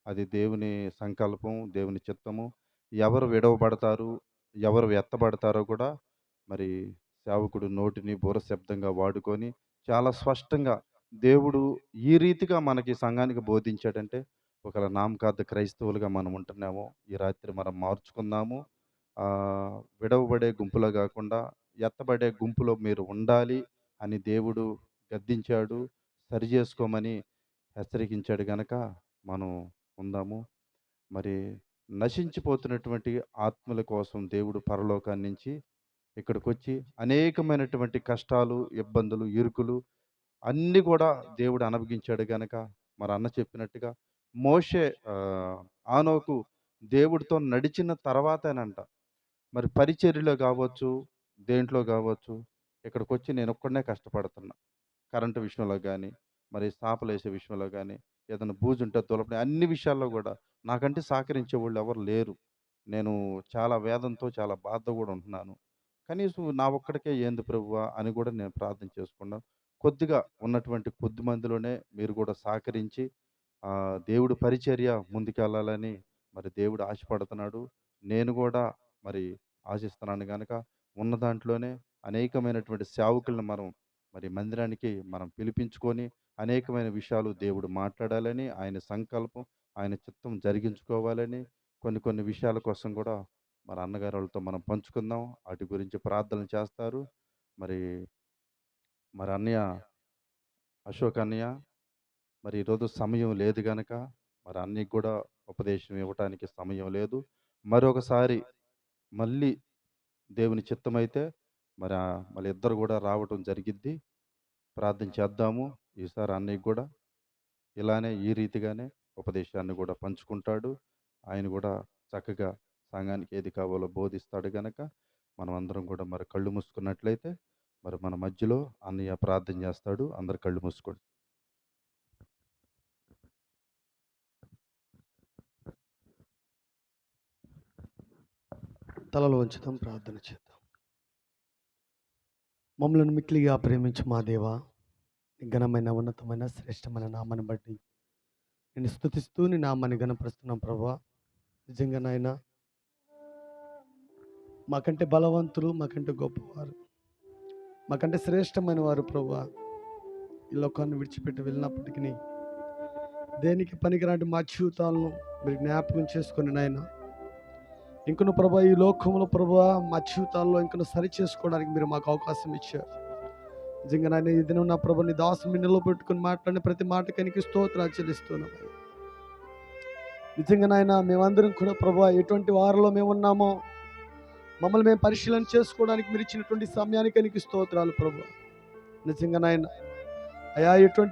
అది దేవుని సంకల్పం, దేవుని చిత్తము. ఎవరు విడవబడతారు, ఎవరు ఎత్తబడతారో కూడా మరి సేవకుడు నోటిని బూర శబ్దంగా వాడుకొని చాలా స్పష్టంగా దేవుడు ఈ రీతిగా మనకి సంఘానికి బోధించాడంటే, ఒకవేళ నామకార్థ క్రైస్తవులుగా మనం ఉంటున్నాము, ఈ రాత్రి మనం మార్చుకుందాము. విడవబడే గుంపులో కాకుండా ఎత్తబడే గుంపులో మీరు ఉండాలి అని దేవుడు గద్దించాడు, సరి చేసుకోమని హెచ్చరికించాడు గనక మనం ఉందాము. మరి నశించిపోతున్నటువంటి ఆత్మల కోసం దేవుడు పరలోకాన్ని నుంచి ఇక్కడికి వచ్చి అనేకమైనటువంటి కష్టాలు, ఇబ్బందులు, ఇరుకులు అన్నీ కూడా దేవుడు అనుభవించాడు గనక, మరి అన్న చెప్పినట్టుగా మోషే ఆనోకు దేవుడితో నడిచిన తర్వాతేనంట మరి పరిచర్యలో కావచ్చు, దేంట్లో కావచ్చు, ఇక్కడికి వచ్చి నేను ఒక్కడనే కష్టపడుతున్నా. కరెంటు విషయంలో కానీ, మరి సాపలు వేసే విషయంలో కానీ, ఏదైనా బూజు ఉంటే తులపని, అన్ని విషయాల్లో కూడా నాకంటే సహకరించే వాళ్ళు ఎవరు లేరు. నేను చాలా వేదంతో, చాలా బాధతో కూడా ఉంటున్నాను. కనీసం నా ఒక్కడికే ఏంది ప్రభువా అని కూడా నేను ప్రార్థన చేసుకున్నాను. కొద్దిగా ఉన్నటువంటి కొద్ది మందిలోనే మీరు కూడా సహకరించి దేవుడు పరిచర్య ముందుకెళ్ళాలని మరి దేవుడు ఆశపడుతున్నాడు. నేను కూడా మరి ఆశిస్తున్నాను కనుక ఉన్న దాంట్లోనే అనేకమైనటువంటి సేవకులను మనం మరి మందిరానికి మనం పిలిపించుకొని అనేకమైన విషయాలు దేవుడు మాట్లాడాలని, ఆయన సంకల్పం, ఆయన చిత్తం జరిగించుకోవాలని కొన్ని విషయాల కోసం కూడా మరి అన్నగారు వాళ్ళతో మనం పంచుకుందాం. వాటి గురించి ప్రార్థనలు చేస్తారు. మరి మరి అన్నయ్య అశోక్ అన్నయ్య మరి ఈరోజు సమయం లేదు కనుక మరి అన్నయ్యకి కూడా ఉపదేశం ఇవ్వటానికి సమయం లేదు. మరొకసారి మళ్ళీ దేవుని చిత్తమైతే మళ్ళీ ఇద్దరు కూడా రావటం జరిగిద్ది. ప్రార్థన చేద్దాము. ఈసారి అన్నయ్యకి కూడా ఇలానే ఈ రీతిగానే ఉపదేశాన్ని కూడా పంచుకుంటాడు. ఆయన కూడా చక్కగా సంఘానికి ఏది కావాలో బోధిస్తాడు కనుక మనం అందరం కూడా మరి కళ్ళు మూసుకున్నట్లయితే మరి మన మధ్యలో అన్నయ్య ప్రార్థన చేస్తాడు. అందరు కళ్ళు మూసుకోండి. తలలో ఉంచుదాం, ప్రార్థన చేద్దాం. మమ్మల్ని మిక్కిలిగా ప్రేమించు మా దేవా, ఘనమైన ఉన్నతమైన శ్రేష్టమైన నామాన్ని బట్టి నేను స్తుతిస్తూ నీ నామాన్ని గణపరుస్తున్నాం ప్రభా. నిజంగా నాయన మాకంటే బలవంతులు, మాకంటే గొప్పవారు, మాకంటే శ్రేష్టమైన వారు ప్రభా ఈ లోకాన్ని విడిచిపెట్టి వెళ్ళినప్పటికీ దేనికి పనికిరాని మా జీవితాలను మీరు జ్ఞాపకం చేసుకొని నాయన ఇంకను ప్రభా ఈ లోకంలో ప్రభా మా జీవితాల్లో ఇంకను సరి చేసుకోవడానికి మీరు మాకు అవకాశం ఇచ్చారు. నిజంగా నాయన ఈ దినం నా ప్రభు నీ దాసుని నిలబెట్టుకుని మాట్లాడిన ప్రతి మాటకి స్తోత్రాలు చెల్లిస్తున్నాం. నిజంగా నాయన మేమందరం కూడా ప్రభా ఎటువంటి వారిలో మేము ఉన్నామో మమ్మల్ని మేము పరిశీలన చేసుకోవడానికి మీరు ఇచ్చినటువంటి సమయానికి స్తోత్రాలు ప్రభు. నిజంగా నాయన అయా ఎటువంటి